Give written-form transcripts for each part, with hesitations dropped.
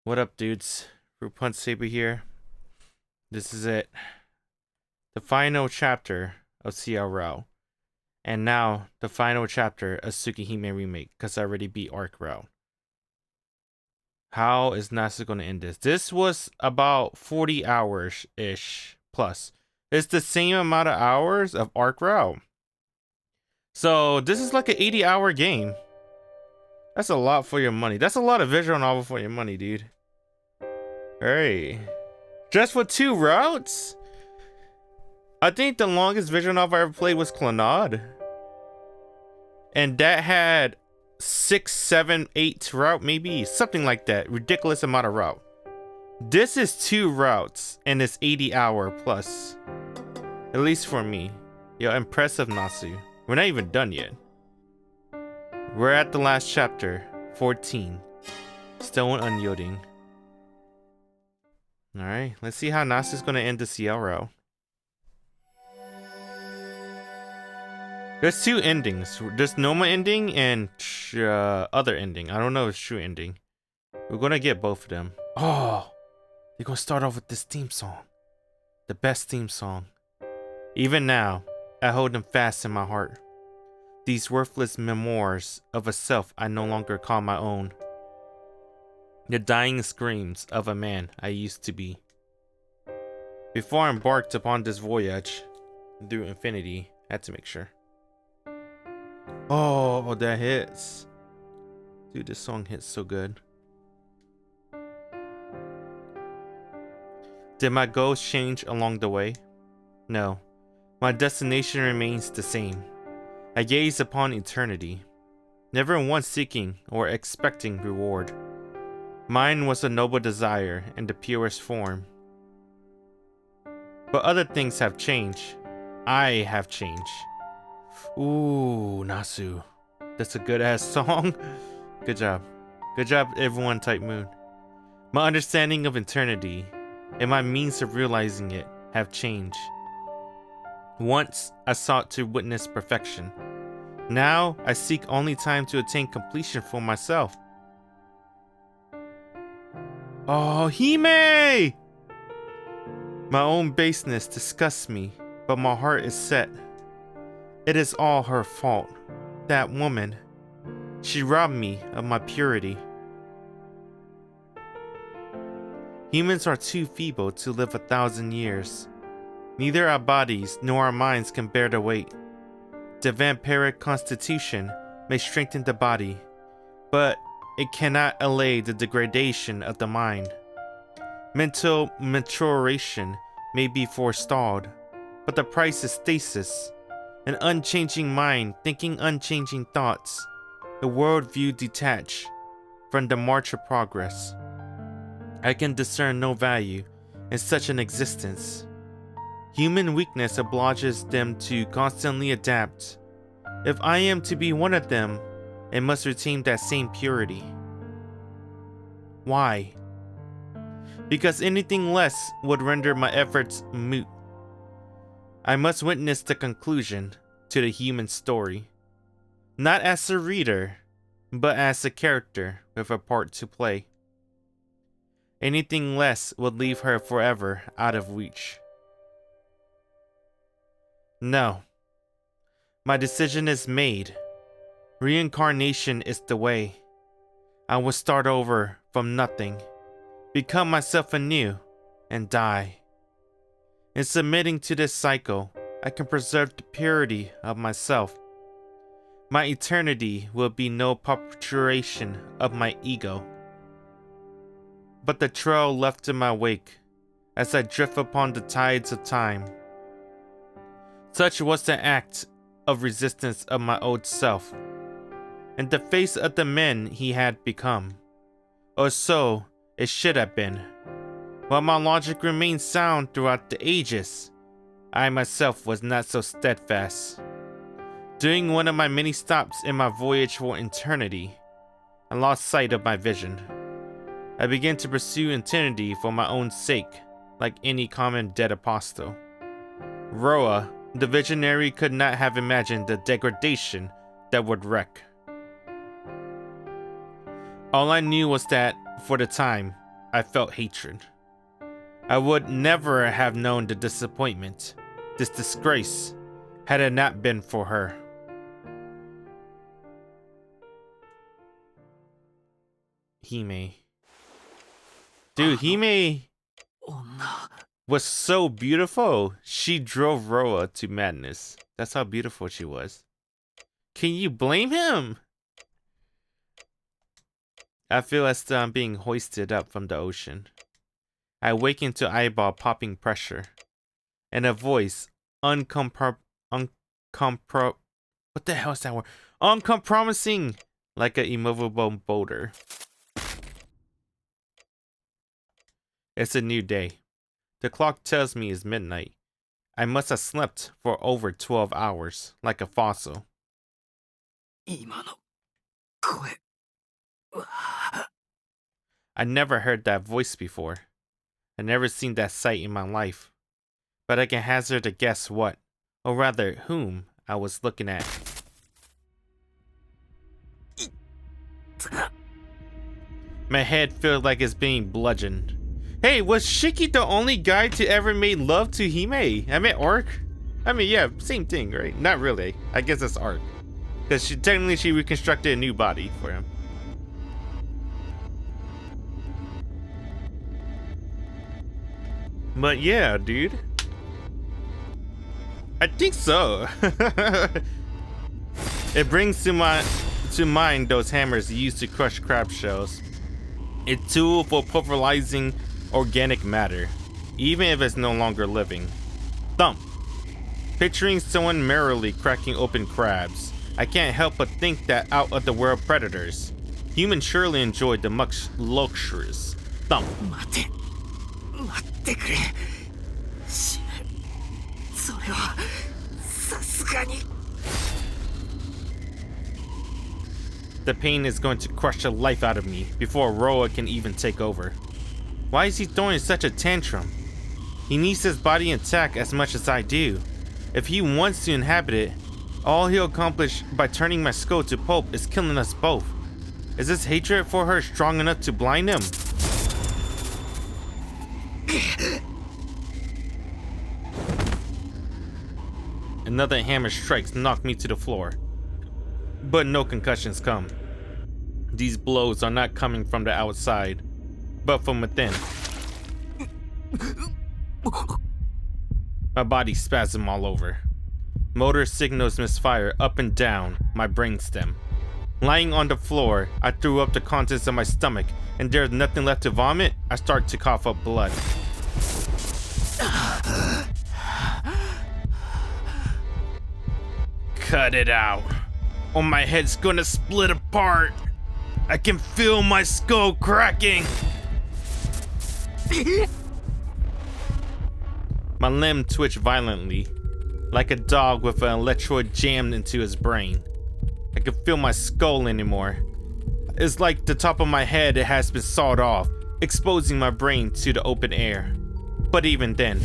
What up, dudes? Fruit Punch Saber here. This is it. The final chapter of Ciel Route. And now, the final chapter of Tsukihime Remake, because I already beat Arc Route. How is Nasu going to end this? This was about 40 hours-ish plus. It's the same amount of hours of Arc Route. So, this is like an 80-hour game. That's a lot for your money. That's a lot of visual novel for your money, dude. Hey. Just for 2 routes? I think the longest visual novel I ever played was Clannad. And that had 6, 7, 8 route, maybe. Something like that. Ridiculous amount of route. This is 2 routes, and it's 80-hour plus. At least for me. Yo, impressive, Nasu. We're not even done yet. We're at the last chapter, 14. Still unyielding. Alright, let's see how Nasu's gonna end the Ciel Route. There's 2 endings. There's normal ending and other ending. I don't know if it's true ending. We're gonna get both of them. Oh, they're gonna start off with this theme song. The best theme song. Even now, I hold them fast in my heart. These worthless memoirs of a self I no longer call my own. The dying screams of a man I used to be. Before I embarked upon this voyage through infinity, I had to make sure. Oh, that hits. Dude, this song hits so good. Did my goals change along the way? No. My destination remains the same. I gaze upon eternity, never once seeking or expecting reward. Mine was a noble desire in the purest form. But other things have changed. I have changed. Ooh, Nasu. That's a good ass song. Good job. Good job, everyone, Type Moon. My understanding of eternity and my means of realizing it have changed. Once I sought to witness perfection. Now I seek only time to attain completion for myself. Oh, Hime! My own baseness disgusts me, but my heart is set. It is all her fault. That woman. She robbed me of my purity. Humans are too feeble to live 1,000 years. Neither our bodies nor our minds can bear the weight. The vampiric constitution may strengthen the body, but it cannot allay the degradation of the mind. Mental maturation may be forestalled, but the price is stasis. An unchanging mind thinking unchanging thoughts. A worldview detached from the march of progress. I can discern no value in such an existence. Human weakness obliges them to constantly adapt. If I am to be one of them, it must retain that same purity. Why? Because anything less would render my efforts moot. I must witness the conclusion to the human story. Not as a reader, but as a character with a part to play. Anything less would leave her forever out of reach. No. My decision is made. Reincarnation is the way. I will start over from nothing, become myself anew, and die. In submitting to this cycle, I can preserve the purity of myself. My eternity will be no perpetuation of my ego, but the trail left in my wake as I drift upon the tides of time. Such was the act of resistance of my old self, in the face of the men he had become, or so it should have been. While my logic remained sound throughout the ages, I myself was not so steadfast. During one of my many stops in my voyage for eternity, I lost sight of my vision. I began to pursue eternity for my own sake, like any common dead apostle. Roa, the visionary, could not have imagined the degradation that would wreck. All I knew was that, for the time, I felt hatred. I would never have known the disappointment, this disgrace, had it not been for her. Hime. Dude, Hime was so beautiful. She drove Roa to madness. That's how beautiful she was. Can you blame him? I feel as though I'm being hoisted up from the ocean. I awaken to eyeball popping pressure. And a voice, what the hell is that word? Uncompromising, like an immovable boulder. It's a new day. The clock tells me it's midnight. I must have slept for over 12 hours, like a fossil. I never heard that voice before. I never seen that sight in my life. But I can hazard a guess what, or rather whom, I was looking at. My head feels like it's being bludgeoned. Hey, was Shiki the only guy to ever make love to Hime? I meant Arc? I mean, yeah, same thing, right? Not really. I guess that's Arc. Because technically she reconstructed a new body for him. But yeah, dude. I think so. It brings to mind those hammers used to crush crab shells. A tool for pulverizing organic matter, even if it's no longer living. Thump. Picturing someone merrily cracking open crabs, I can't help but think that out of the world predators, humans surely enjoyed the much luxurious. Thump. The pain is going to crush the life out of me before Roa can even take over. Why is he throwing such a tantrum? He needs his body intact as much as I do. If he wants to inhabit it, all he'll accomplish by turning my skull to pulp is killing us both. Is this hatred for her strong enough to blind him? Another hammer strikes knock me to the floor. But no concussions come. These blows are not coming from the outside, but from within. My body spasms all over. Motor signals misfire up and down my brainstem. Lying on the floor, I threw up the contents of my stomach, and there's nothing left to vomit. I start to cough up blood. Cut it out, or my head's gonna split apart. I can feel my skull cracking. My limb twitched violently, like a dog with an electrode jammed into his brain. I can feel my skull anymore. It's like the top of my head has been sawed off, exposing my brain to the open air. But even then,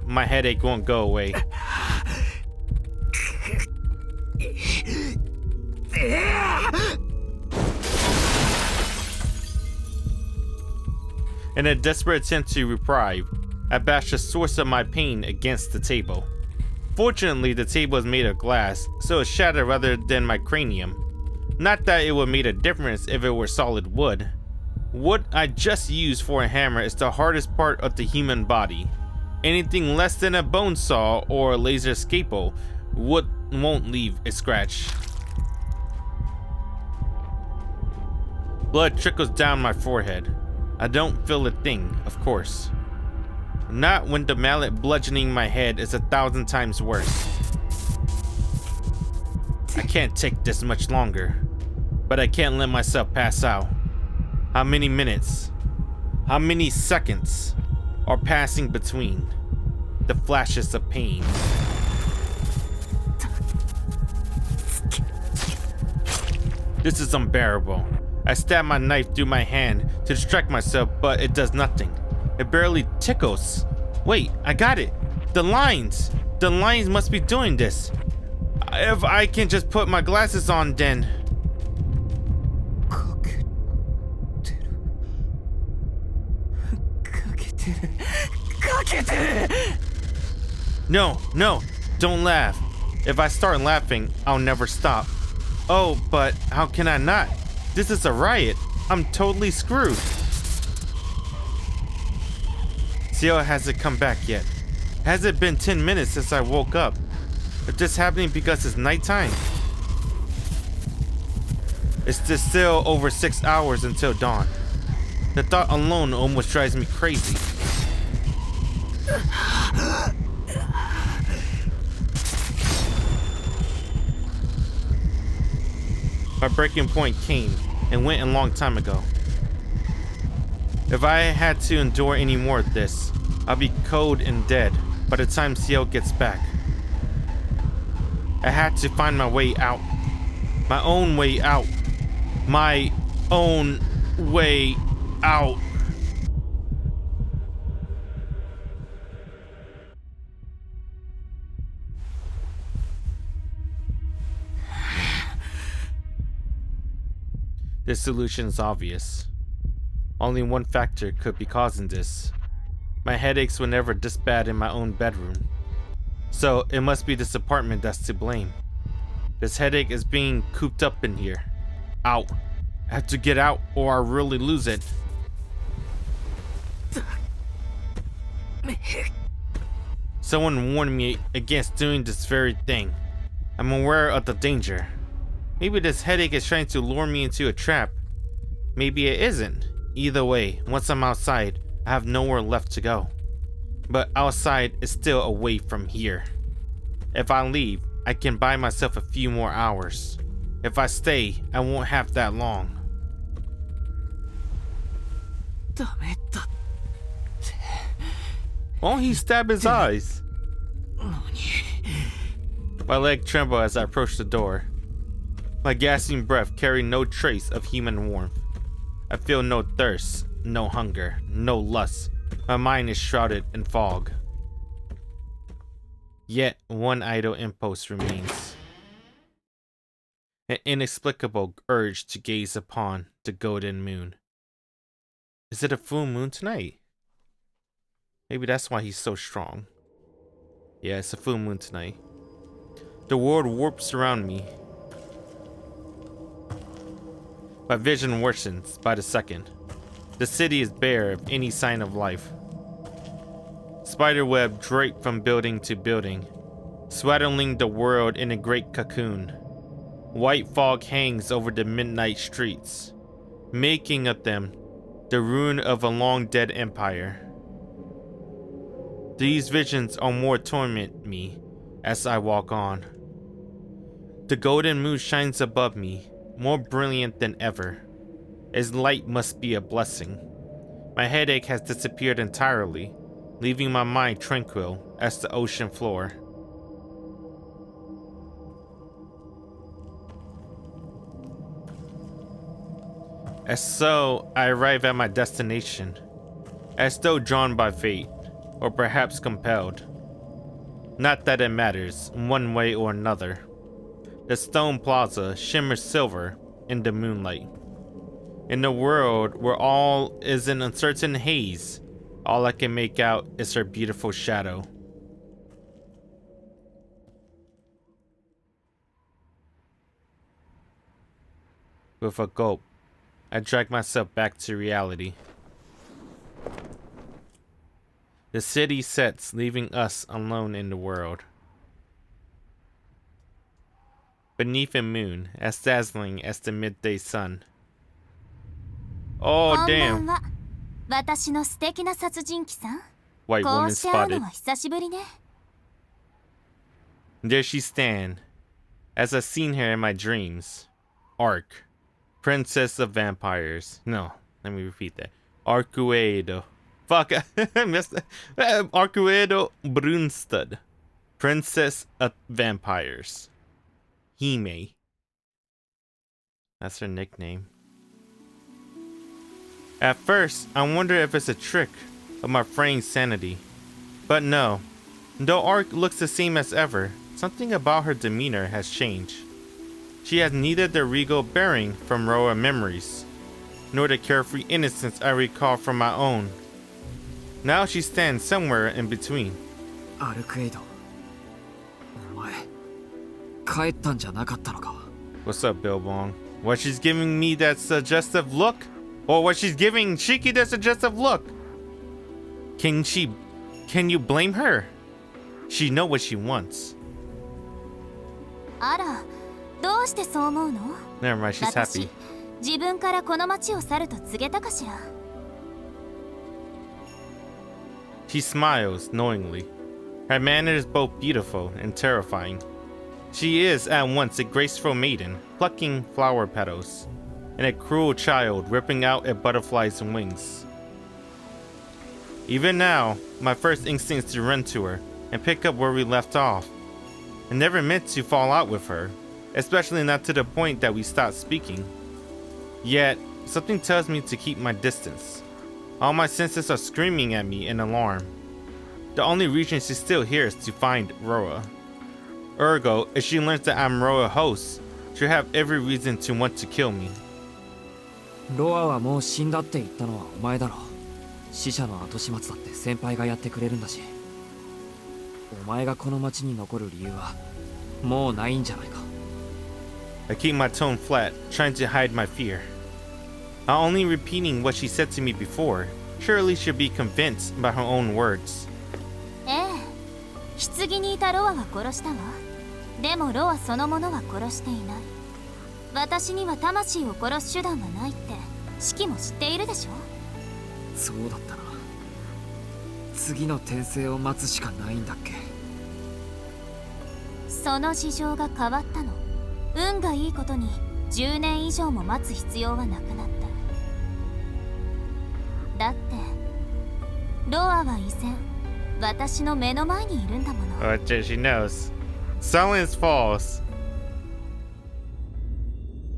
my headache won't go away. In a desperate attempt to reprieve, I bashed the source of my pain against the table. Fortunately, the table is made of glass, so it shattered rather than my cranium. Not that it would have made a difference if it were solid wood. What I just used for a hammer is the hardest part of the human body. Anything less than a bone saw or a laser scalpel won't leave a scratch. Blood trickles down my forehead. I don't feel a thing, of course. Not when the mallet bludgeoning my head is 1,000 times worse. I can't take this much longer, but I can't let myself pass out. How many minutes, how many seconds are passing between the flashes of pain? This is unbearable. I stab my knife through my hand to distract myself, but it does nothing. It barely tickles. Wait, I got it. The lines. The lines must be doing this. If I can just put my glasses on, then. No, no, don't laugh. If I start laughing, I'll never stop. Oh, but how can I not? This is a riot. I'm totally screwed. Ciel hasn't come back yet. Has it been 10 minutes since I woke up? Is this happening because it's nighttime? It's just still over 6 hours until dawn. The thought alone almost drives me crazy. My breaking point came and went a long time ago. If I had to endure any more of this, I'll be cold and dead by the time Ciel gets back. I had to find my way out. My own way out. My own way out. The solution is obvious. Only one factor could be causing this. My headaches were never this bad in my own bedroom. So it must be this apartment that's to blame. This headache is being cooped up in here. Out. I have to get out or I'll really lose it. Someone warned me against doing this very thing. I'm aware of the danger. Maybe this headache is trying to lure me into a trap. Maybe it isn't. Either way, once I'm outside, I have nowhere left to go. But outside is still away from here. If I leave, I can buy myself a few more hours. If I stay, I won't have that long. Won't he stab his eyes? My leg trembled as I approached the door. My gasping breath carried no trace of human warmth. I feel no thirst, no hunger, no lust. My mind is shrouded in fog. Yet one idle impulse remains. An inexplicable urge to gaze upon the golden moon. Is it a full moon tonight? Maybe that's why he's so strong. Yeah, it's a full moon tonight. The world warps around me. My vision worsens by the second. The city is bare of any sign of life. Spiderweb draped from building to building, swaddling the world in a great cocoon. White fog hangs over the midnight streets, making of them the ruin of a long dead empire. These visions are more torment me as I walk on. The golden moon shines above me, more brilliant than ever. Its light must be a blessing. My headache has disappeared entirely, leaving my mind tranquil as the ocean floor. As so, I arrive at my destination, as though drawn by fate, or perhaps compelled. Not that it matters, one way or another. The stone plaza shimmers silver in the moonlight. In a world where all is in uncertain haze, all I can make out is her beautiful shadow. With a gulp, I drag myself back to reality. The city sets, leaving us alone in the world. Beneath a moon as dazzling as the midday sun. Oh, damn. White woman spotted. There she stand, as I've seen her in my dreams. Arc, Princess of Vampires. No, let me repeat that. Arcueid. Fuck, I missed that. Arcueid Brunestud, Princess of Vampires. Hime. That's her nickname. At first, I wonder if it's a trick of my framed sanity. But no. Though Arc looks the same as ever, something about her demeanor has changed. She has neither the regal bearing from Roa memories, nor the carefree innocence I recall from my own. Now she stands somewhere in between. アルクエイド、お前帰ったんじゃなかったのか。 What's up, Billbong? What she's giving me that suggestive look? Or what she's giving Shiki that suggestive look? Can you blame her? She know what she wants. あら、どうしてそう思うの？ Never mind, she's happy. 自分からこの町を去ると告げたかしら。 She smiles knowingly. Her manner is both beautiful and terrifying. She is at once a graceful maiden, plucking flower petals, and a cruel child ripping out a butterfly's wings. Even now, my first instinct is to run to her and pick up where we left off. I never meant to fall out with her, especially not to the point that we stopped speaking. Yet, something tells me to keep my distance. All my senses are screaming at me in alarm. The only reason she's still here is to find Roa. Ergo, if she learns that I'm Roa's host, she'll have every reason to want to kill me. ロアはもう死んだって言ったのはお前だろ。死者の後始末だって先輩がやってくれるんだし。お前がこの町に残る理由はもうないんじゃないか。 I keep my tone flat, trying to hide my fear. I'm only repeating what she said to me before. Surely she'll be convinced by her own words. ええ、棺にいたロアは殺したわ。でもロアそのものは殺していない。私には魂を殺す手段はないってシキも知っているでしょ。そうだったな。次の転生を待つしかないんだっけ。その事情が変わったの。運がいいことに10年以上も待つ必要はなくなった。だってロアは依然私の目の前にいるんだもの。Oh, she knows. Silence falls.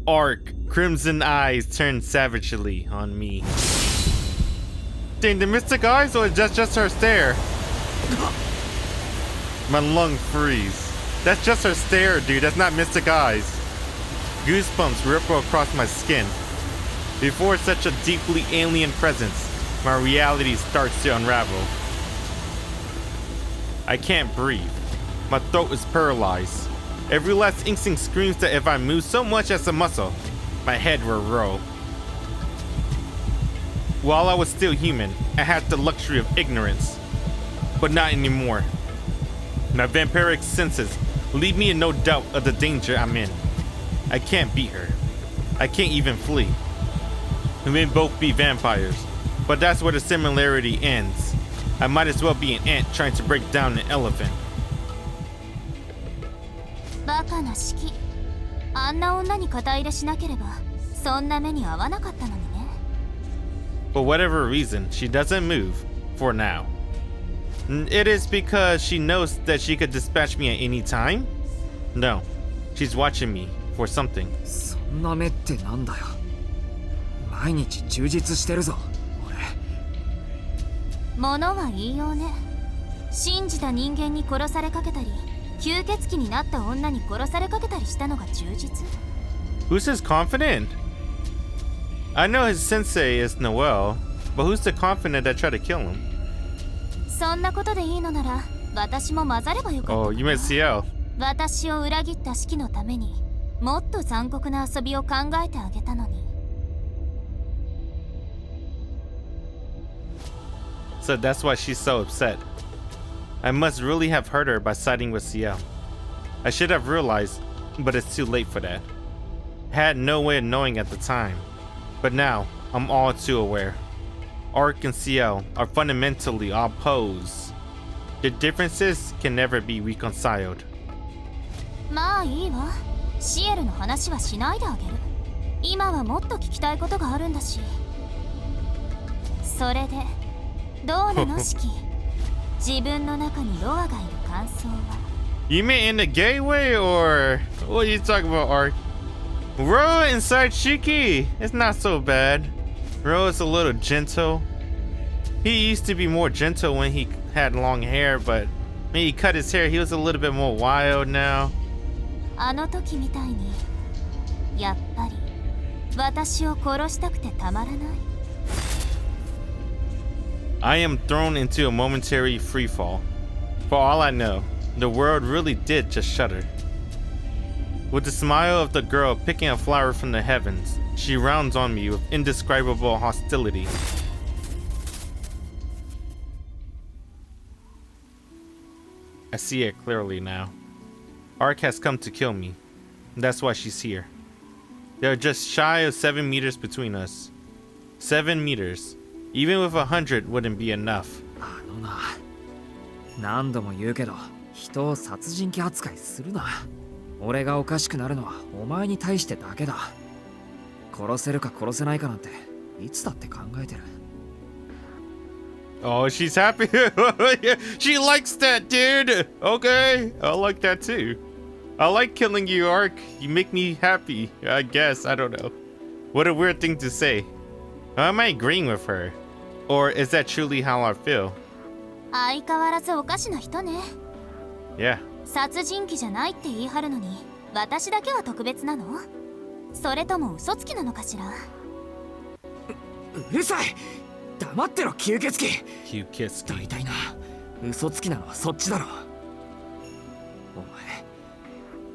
Arc, crimson eyes turn savagely on me. Dang, the mystic eyes, or just her stare? My lung freeze. That's just her stare, dude. That's not mystic eyes. Goosebumps ripple across my skin. Before such a deeply alien presence, my reality starts to unravel. I can't breathe. My throat is paralyzed. Every last instinct screams that if I move so much as a muscle, my head will roll. While I was still human, I had the luxury of ignorance. But not anymore. My vampiric senses leave me in no doubt of the danger I'm in. I can't beat her. I can't even flee. We may both be vampires, but that's where the similarity ends. I might as well be an ant trying to break down an elephant. バカなシキ。あんな女に肩入れしなければそんな目に遭わなかったのにね。For whatever reason, she doesn't move for now. It is because she knows that she could dispatch me at any time? No, she's watching me for something. そんな目ってなんだよ。毎日充実してるぞ、俺。物は言いようね。信じた人間に殺されかけたり、吸血鬼になった女に殺されかけたりしたのが充実。Who's his confidant? I know his sensei is Noel, but who's the confidant that tried to kill him? そんなことでいいのなら、私も混ざればよかった。Oh, you meant Ciel. 私を裏切ったシキのためにもっと残酷な遊びを考えてあげたのに。So that's why she's so upset. I must really have hurt her by siding with Ciel. I should have realized, but it's too late for that. I had no way of knowing at the time, but now I'm all too aware. Arc and Ciel are fundamentally opposed. The differences can never be reconciled. まあいいわ。シエルの話はしないであげる。今はもっと聞きたいことがあるんだし。それでどうなのシキ。自分の中にロアがいる感想は。You mean in the gay way, or what are you talking about, Arc? Roa inside Shiki. It's not so bad. Roa's a little gentle. He used to be more gentle when he had long hair, but when he cut his hair, he was a little bit more wild now. あの時みたいにやっぱり私を殺したくてたまらない。I am thrown into a momentary freefall. For all I know, the world really did just shudder. With the smile of the girl picking a flower from the heavens, she rounds on me with indescribable hostility. I see it clearly now. Arc has come to kill me. That's why she's here. There are just shy of 7 meters between us. 7 meters. Even with 100 wouldn't be enough. あのな、何度も言うけど、人を殺人鬼扱いするな。俺がおかしくなるのはお前に対してだけだ。殺せるか殺せないかなんていつだって考えてる。Oh, she's happy. She likes that, dude. Okay, I like that too. I like killing you, Arc. You make me happy, I guess. I don't know. What a weird thing to say. Am I agreeing with her? Or is that truly how I feel? 相変わらずおかしな人ね。 Yeah. 殺人鬼じゃないって言い張るのに、私だけは特別なの？それとも嘘つきなのかしら？うるさい！黙ってろ、吸血鬼！吸血鬼。大体な、嘘つきなのはそっちだろ。お前、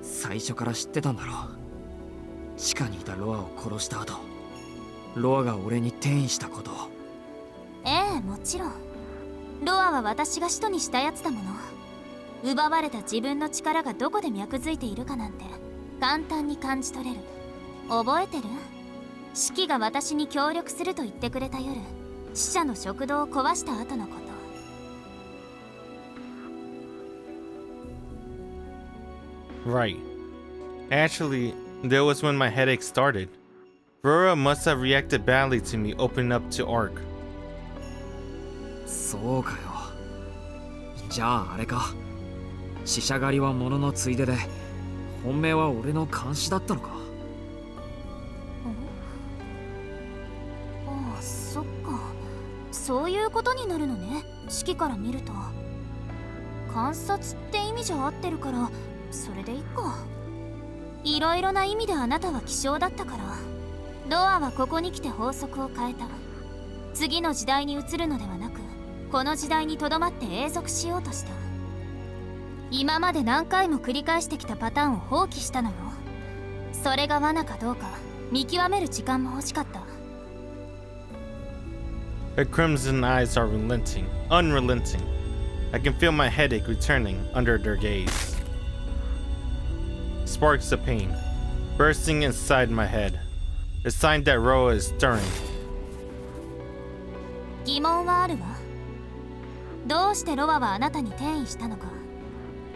最初から知ってたんだろ。地下にいたロアを殺した後、ロアが俺に転移したことを。ええ、もちろん。ロアは私が使徒にしたやつだもの。奪われた自分の力がどこで脈づいているかなんて簡単に感じ取れる。覚えてる？シキが私に協力すると言ってくれた夜、死者の食堂を壊した後のこと。Right. Actually, that was when my headache started. Rora must have reacted badly to me opening up to Arc. そうかよ。じゃああれか。死者狩りは物のついでで、本命は俺の監視だったのか。ああ、そっか。そういうことになるのね、式から見ると。観察って意味じゃ合ってるから、それでいいか。いろいろな意味であなたは希少だったから。ロアはここに来て法則を変えた。次の時代に移るのではなく、この時代にとどまって永続しようとした。今まで何回も繰り返してきたパターンを放棄したのよ。それが罠かどうか見極める時間も欲しかった。Her crimson eyes are relenting, unrelenting. I can feel my headache returning under their gaze. Sparks of pain, bursting inside my head. A sign that Roa is stirring. 疑問はあるわ。どうしてロアはあなたに転移したのか。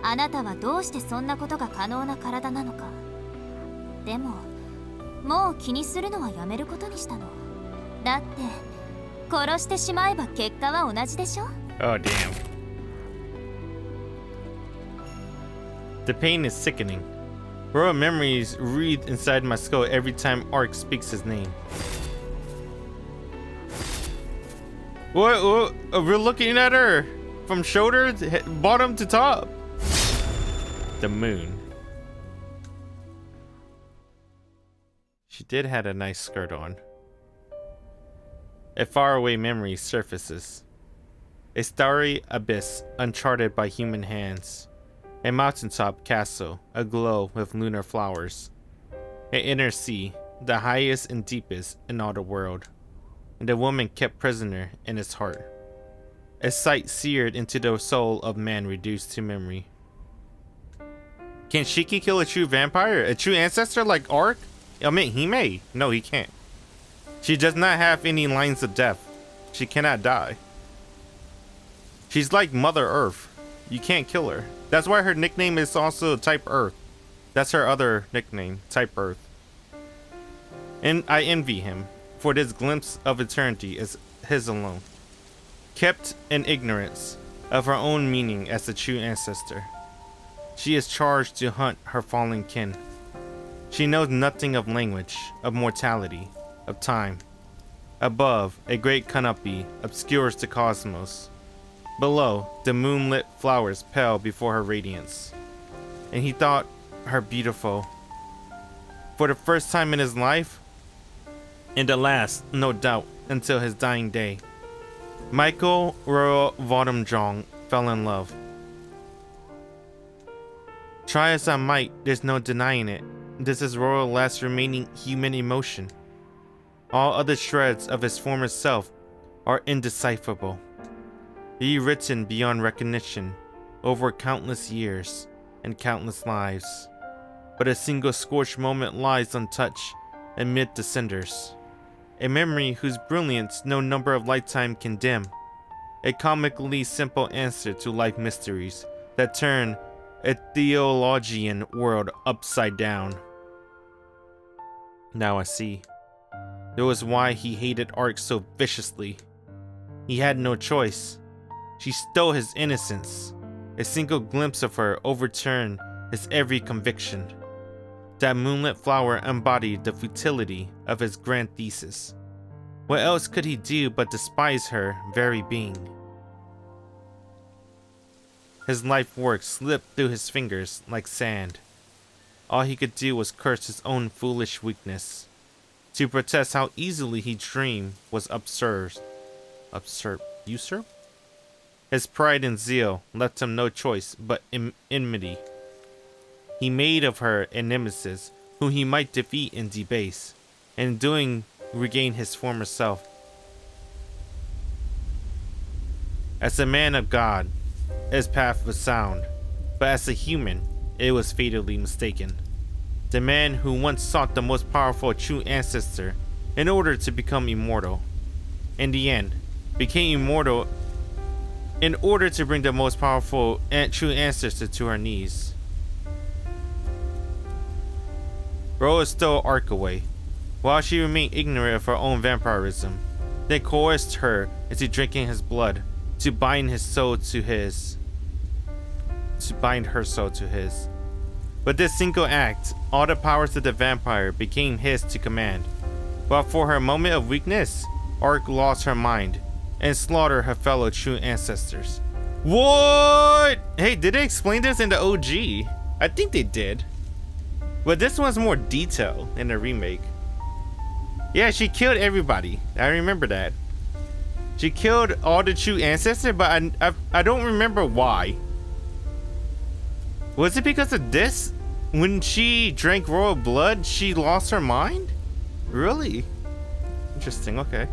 あなたはどうしてそんなことが可能な体なのか。でも、もう気にするのはやめることにしたの。だって、殺してしまえば結果は同じでしょ？ Oh, damn. The pain is sickening. Roa memories wreathe inside my skull every time Arc speaks his name. What? We're looking at her from shoulder, bottom to top. The moon. She did have a nice skirt on. A faraway memory surfaces. A starry abyss uncharted by human hands. A mountaintop castle aglow with lunar flowers. An inner sea, the highest and deepest in all the world. And a woman kept prisoner in its heart. A sight seared into the soul of man reduced to memory. Can Shiki kill a true vampire? A true ancestor like Arc? I mean, he may. No, he can't. She does not have any lines of death. She cannot die. She's like Mother Earth. You can't kill her. That's why her nickname is also Type Earth. That's her other nickname, Type Earth. And I envy him, for this glimpse of eternity is his alone. Kept in ignorance of her own meaning as a true ancestor. She is charged to hunt her fallen kin. She knows nothing of language, of mortality, of time. Above, a great canopy obscures the cosmos. Below, the moonlit flowers pale before her radiance. And he thought her beautiful. For the first time in his life, and the last, no doubt, until his dying day. Michael Royal Vodamjong fell in love. Try as I might, there's no denying it. This is Royal's last remaining human emotion. All other shreds of his former self are indecipherable, rewritten beyond recognition over countless years and countless lives. But a single scorched moment lies untouched amid the cinders. A memory whose brilliance no number of lifetime can dim. A comically simple answer to life mysteries that turn a theologian world upside down. Now I see. That was why he hated Arc so viciously. He had no choice. She stole his innocence. A single glimpse of her overturned his every conviction. That moonlit flower embodied the futility of his grand thesis. What else could he do but despise her very being? His life work slipped through his fingers like sand. All he could do was curse his own foolish weakness. To protest how easily he dreamed was absurd. Usurp? His pride and zeal left him no choice but enmity. He made of her a nemesis whom he might defeat and debase, and in doing regain his former self. As a man of God, his path was sound, but as a human, it was fatally mistaken. The man who once sought the most powerful true ancestor in order to become immortal, in the end, became immortal in order to bring the most powerful and true ancestor to her knees. Roa stole Arc away, while she remained ignorant of her own vampirism. They coerced her into drinking his blood to bind her soul to his. But this single act, all the powers of the vampire became his to command. But for her moment of weakness, Arc lost her mind and slaughtered her fellow true ancestors. What? Hey, did they explain this in the OG? I think they did. But this one's more detailed in the remake. Yeah, she killed everybody. I remember that. She killed all the true ancestors, but I don't remember why. Was it because of this? When she drank royal blood, she lost her mind? Really? Interesting, okay.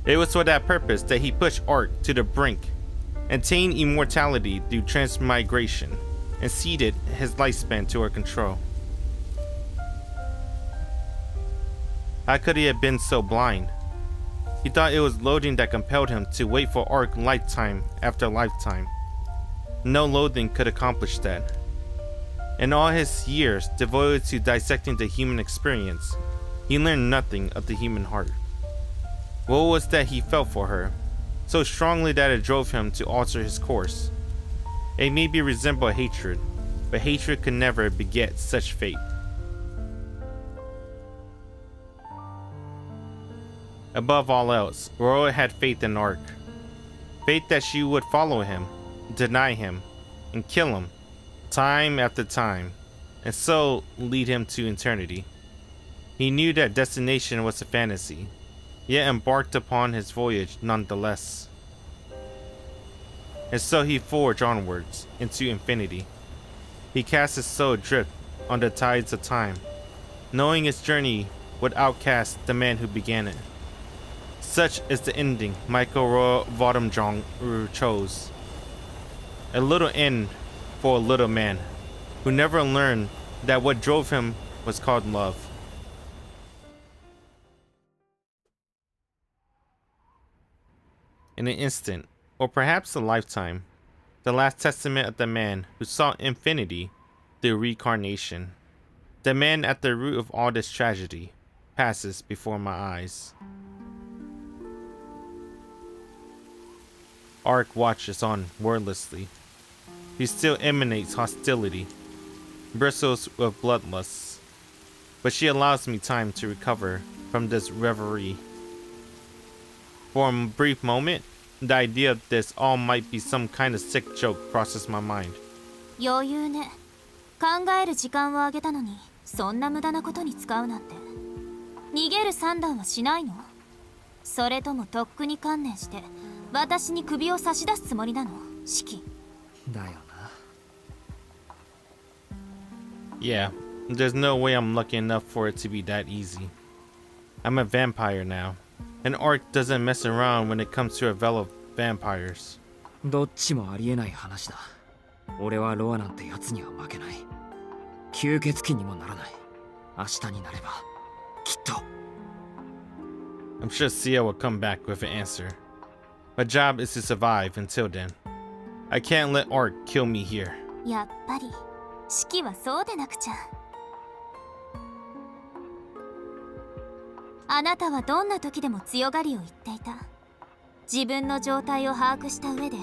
It was for that purpose that he pushed Arc to the brink, attained immortality through transmigration, and ceded his lifespan to her control. How could he have been so blind? He thought it was loathing that compelled him to wait for Arc lifetime after lifetime. No loathing could accomplish that. In all his years devoted to dissecting the human experience, he learned nothing of the human heart. What was that he felt for her, so strongly that it drove him to alter his course? It maybe resembled hatred, but hatred could never beget such fate. Above all else, Roa had faith in Arc. Faith that she would follow him, deny him, and kill him, time after time, and so lead him to eternity. He knew that destination was a fantasy, yet embarked upon his voyage nonetheless. And so he forged onwards into infinity. He cast his soul adrift on the tides of time, knowing his journey would outcast the man who began it. Such is the ending Michael Royal Vodamjong chose. A little end for a little man who never learned that what drove him was called love. In an instant, or perhaps a lifetime, the last testament of the man who sought infinity through reincarnation, the man at the root of all this tragedy, passes before my eyes. Arc watches on wordlessly. He still emanates hostility, bristles with bloodlust, but she allows me time to recover from this reverie. For a brief moment, the idea of this all might be some kind of sick joke crosses my mind. 余裕ね。考える時間をあげたのに、そんな無駄なことに使うなんて。逃げる算段はしないの？それともとっくに観念して私に首を差し出すつもりなの、シキ。だよな。 Yeah, there's no way I'm lucky enough for it to be that easy. I'm a vampire now, and Arc doesn't mess around when it comes to a veil of vampires. どっちもありえない話だ。俺はロアなんてやつには負けない。吸血鬼にもならない。明日になればきっと。 I'm sure Ciel will come back with an answer. My job is to survive until then. I can't let Arc kill me here. やっぱりシキはそうでなくちゃ。あなたはどんな時でも強がりを言っていた。自分の状態を把握した上で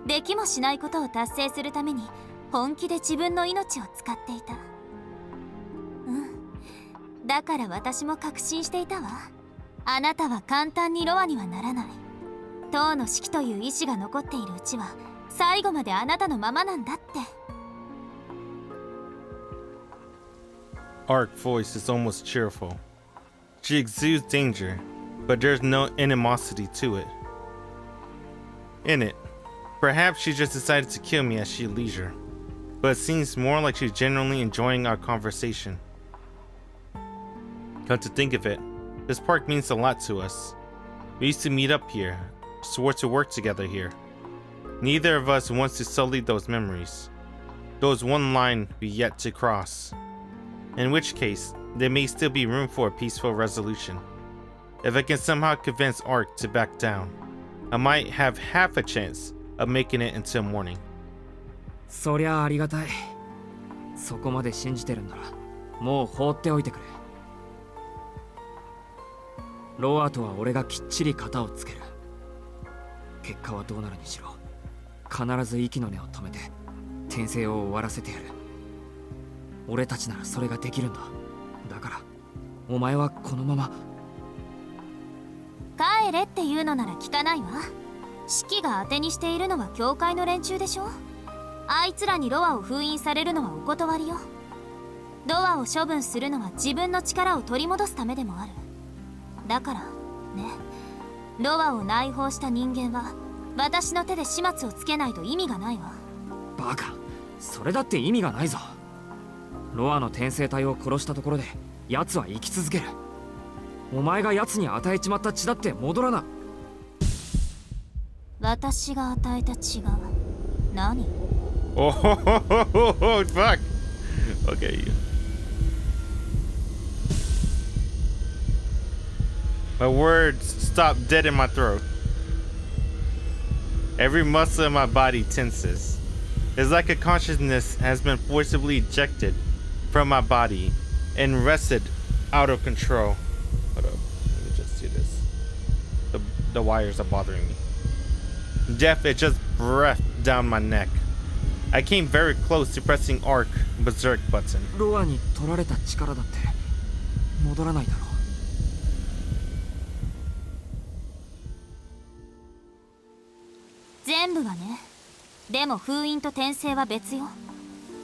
できもしないことを達成するために本気で自分の命を使っていた。だから私も確信していたわ。あなたは簡単にロアにはならない。塔の指揮という意志が残っているうちは最後まであなたのままなんだって。 Arc's voice is almost cheerful. She exudes danger, but there's no animosity to it. In it, perhaps she just decided to kill me at she leisure, but it seems more like she's genuinely enjoying our conversation. Come to think of it, this park means a lot to us. We used to meet up here, swore to work together here. Neither of us wants to sully those memories. Those one line we yet to cross. In which case, there may still be room for a peaceful resolution. If I can somehow convince Arc to back down, I might have half a chance of making it until morning. そりゃありがたい。そこまで信じてるんならもう放っておいてくれ。ロアとは俺がきっちり型をつける。結果はどうなるにしろ必ず息の根を止めて転生を終わらせてやる。俺たちならそれができるんだ。だからお前はこのまま。帰れっていうのなら聞かないわ。指揮が当てにしているのは教会の連中でしょ。あいつらにロアを封印されるのはお断りよ。ロアを処分するのは自分の力を取り戻すためでもある。だからね、ロアを内包した人間は私の手で始末をつけないと意味がないわ。バカ、それだって意味がないぞ。ロアの転生体を殺したところで奴は生き続ける。お前が奴に与えちまった血だって戻らな。私が与えた血が何？ Oh, fuck. Okay. My words stop dead in my throat. Every muscle in my body tenses. It's like a consciousness has been forcibly ejected from my body and wrested out of control. Hold up, let me just do this. The wires are bothering me. Death is just breath down my neck. I came very close to pressing Arc Berserk button. ロアに取られた力だって戻らないだろう。全部はね。でも封印と転生は別よ。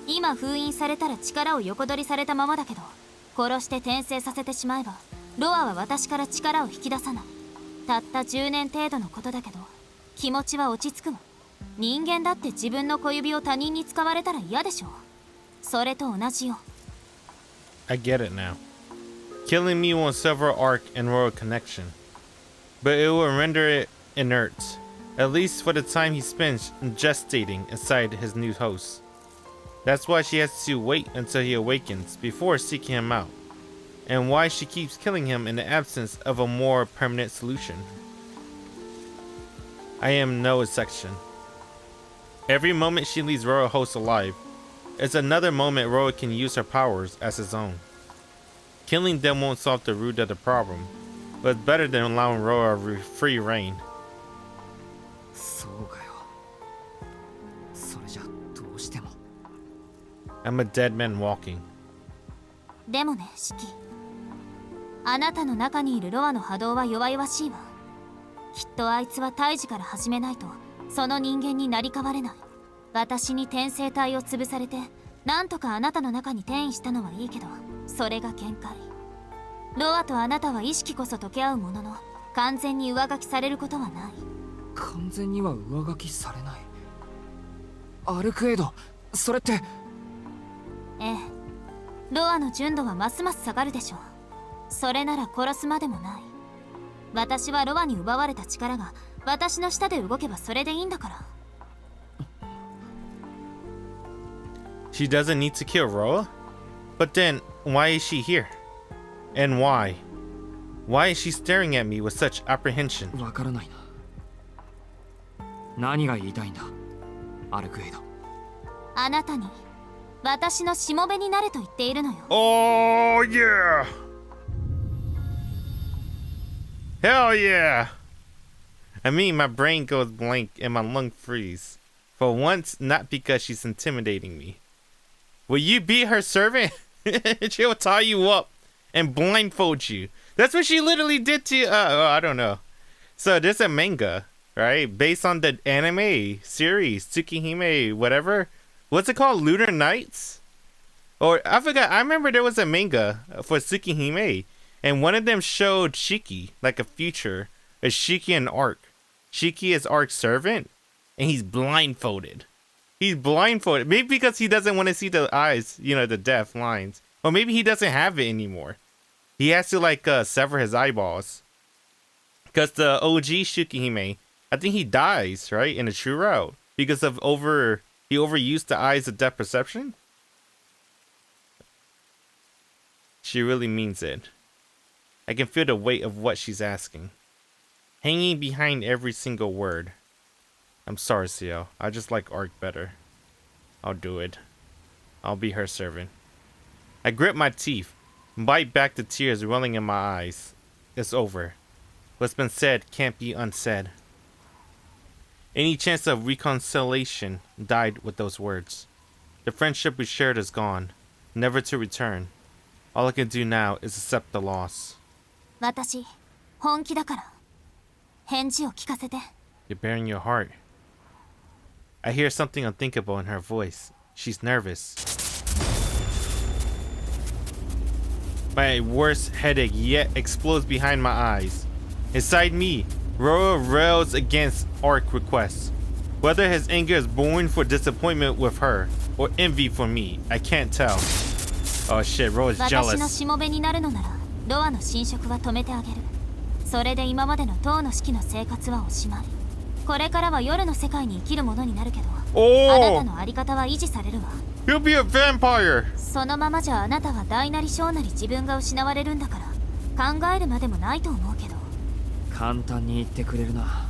今封印されたら力を横取りされたままだけど、殺して転生させてしまえばロアは私から力を引き出さない。たった10年程度のことだけど気持ちは落ち着くわ。人間だって自分の小指を他人に使われたら嫌でしょ。それと同じよ。 I get it now. Killing me will sever Arc and Royal connection, but it will render it inert, at least for the time he spends gestating inside his new host. That's why she has to wait until he awakens before seeking him out, and why she keeps killing him in the absence of a more permanent solution. I am no exception. Every moment she leaves Royal host alive is another moment Royal can use her powers as his own. Killing them won't solve the root of the problem, but it's better than allowing Royal free reign. そうかよ。それじゃどうしても。 I'm a dead man walking. でもね、シキ。あなたの中にいるロアの波動は弱々しいわ。きっとあいつは胎児から始めないとその人間になり変われない。私に転生体を潰されてなんとかあなたの中に転移したのはいいけど、それが限界。ロアとあなたは意識こそ溶け合うものの完全に上書きされることはない。完全には上書きされない。アルクエイド、それって。ええ、ロアの純度はますます下がるでしょう。それなら殺すまでもない。私はロアに奪われた力が私の下で動けばそれでいいんだから。 She doesn't need to kill Roa? But then, why is she here? And why? Why is she staring at me with such apprehension? わからないな。何が言いたいんだ、アルクエイド。あなたに私のしもべになれと言っているのよ。 Oh yeah! Hell yeah! I mean, my brain goes blank and my lung freeze. For once, not because she's intimidating me. Will you be her servant? She'll tie you up and blindfold you. That's what she literally did to you. I don't know. So there's a manga, right? Based on the anime series, Tsukihime, whatever. What's it called? Lunar Nights? Or I forgot. I remember there was a manga for Tsukihime. And one of them showed Shiki, like a future. A Shiki and Arc. Shiki is Arc's servant. And he's blindfolded. He's blindfolded. Maybe because he doesn't want to see the eyes, you know, the deaf lines. Or maybe he doesn't have it anymore. He has to like sever his eyeballs. Because the OG Tsukihime, I think he dies, right? In the true route. Because of he overused the eyes of depth perception. She really means it. I can feel the weight of what she's asking. Hanging behind every single word. I'm sorry, Ciel. I just like Arc better. I'll do it. I'll be her servant. I grip my teeth, bite back the tears welling in my eyes. It's over. What's been said can't be unsaid. Any chance of reconciliation died with those words. The friendship we shared is gone, never to return. All I can do now is accept the loss. 私、本気だから。返事を聞かせて。 You're bearing your heart. I hear something unthinkable in her voice. She's nervous. My worst headache yet explodes behind my eyes. Inside me, Roa rails against Arc requests. Whether his anger is born for disappointment with her or envy for me, I can't tell. Oh shit, Roa's 私の jealous. しもべになるのなら、ロアの侵食は止めてあげる。それで今までの塔の式の生活はおしまい。これからは夜の世界に生きるものになるけど、あなたのあり方は維持されるわ。He'll be a vampire. そのままじゃあなたは大なり小なり自分が失われるんだから、考えるまでもないと思うけど。簡単に言ってくれるな。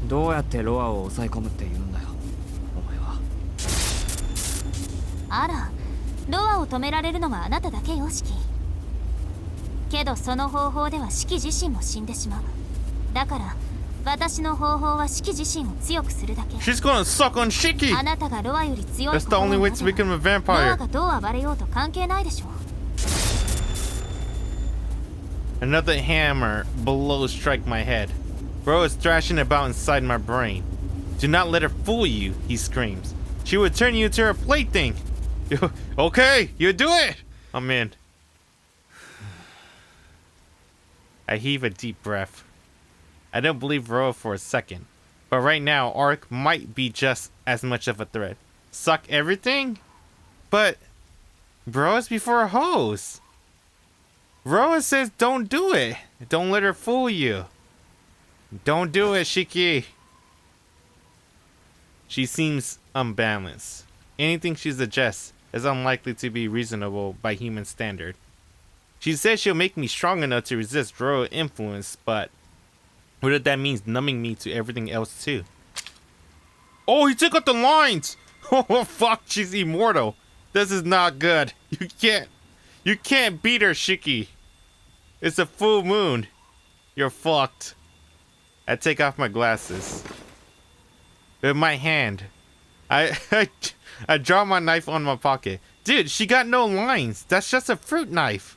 どうやってロアを抑え込むって言うんだよ、お前は。あら、ロアを止められるのはあなただけよ、シキ。けどその方法ではシキ自身も死んでしまう。だから私の方法はシキ自身を強くするだけ。 She's gonna suck on Shiki. あなたがロアより強い That's the only way to become a ロア vampire. がどう暴れようと関係ないでしょ。 Another hammer below strike my head. Bro is thrashing about inside my brain. Do not let her fool you, he screams. She will turn you into her plaything. Okay, you do it. I'm in. I heave a deep breath. I don't believe Roa for a second. But right now, Arc might be just as much of a threat. Suck everything? But Roa's before a hose. Roa says don't do it. Don't let her fool you. Don't do it, Shiki. She seems unbalanced. Anything she suggests is unlikely to be reasonable by human standard. She says she'll make me strong enough to resist Roa influence, but what if that means numbing me to everything else too? Oh, he took out the lines! Oh fuck, she's immortal. This is not good. You can't beat her, Shiki. It's a full moon. You're fucked. I take off my glasses. With my hand, I drop my knife on my pocket. Dude, she got no lines. That's just a fruit knife.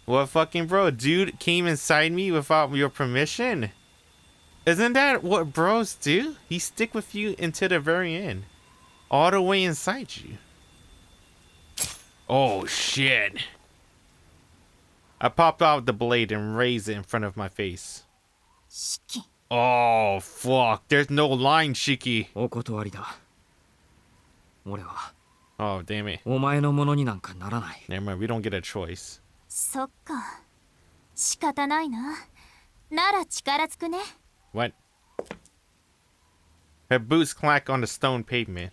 What fucking bro? Dude came inside me without your permission? Isn't that what bros do? He stick with you until the very end. All the way inside you. Oh shit. I pop out the blade and raise it in front of my face. シキ Oh, fuck. There's no line, Shiki. お断りだ。俺は Oh, damn it. お前のものになんかならない。 Never mind, we don't get a choice. そっか仕方ないななら力つくね What? Her boots clack on the stone pavement.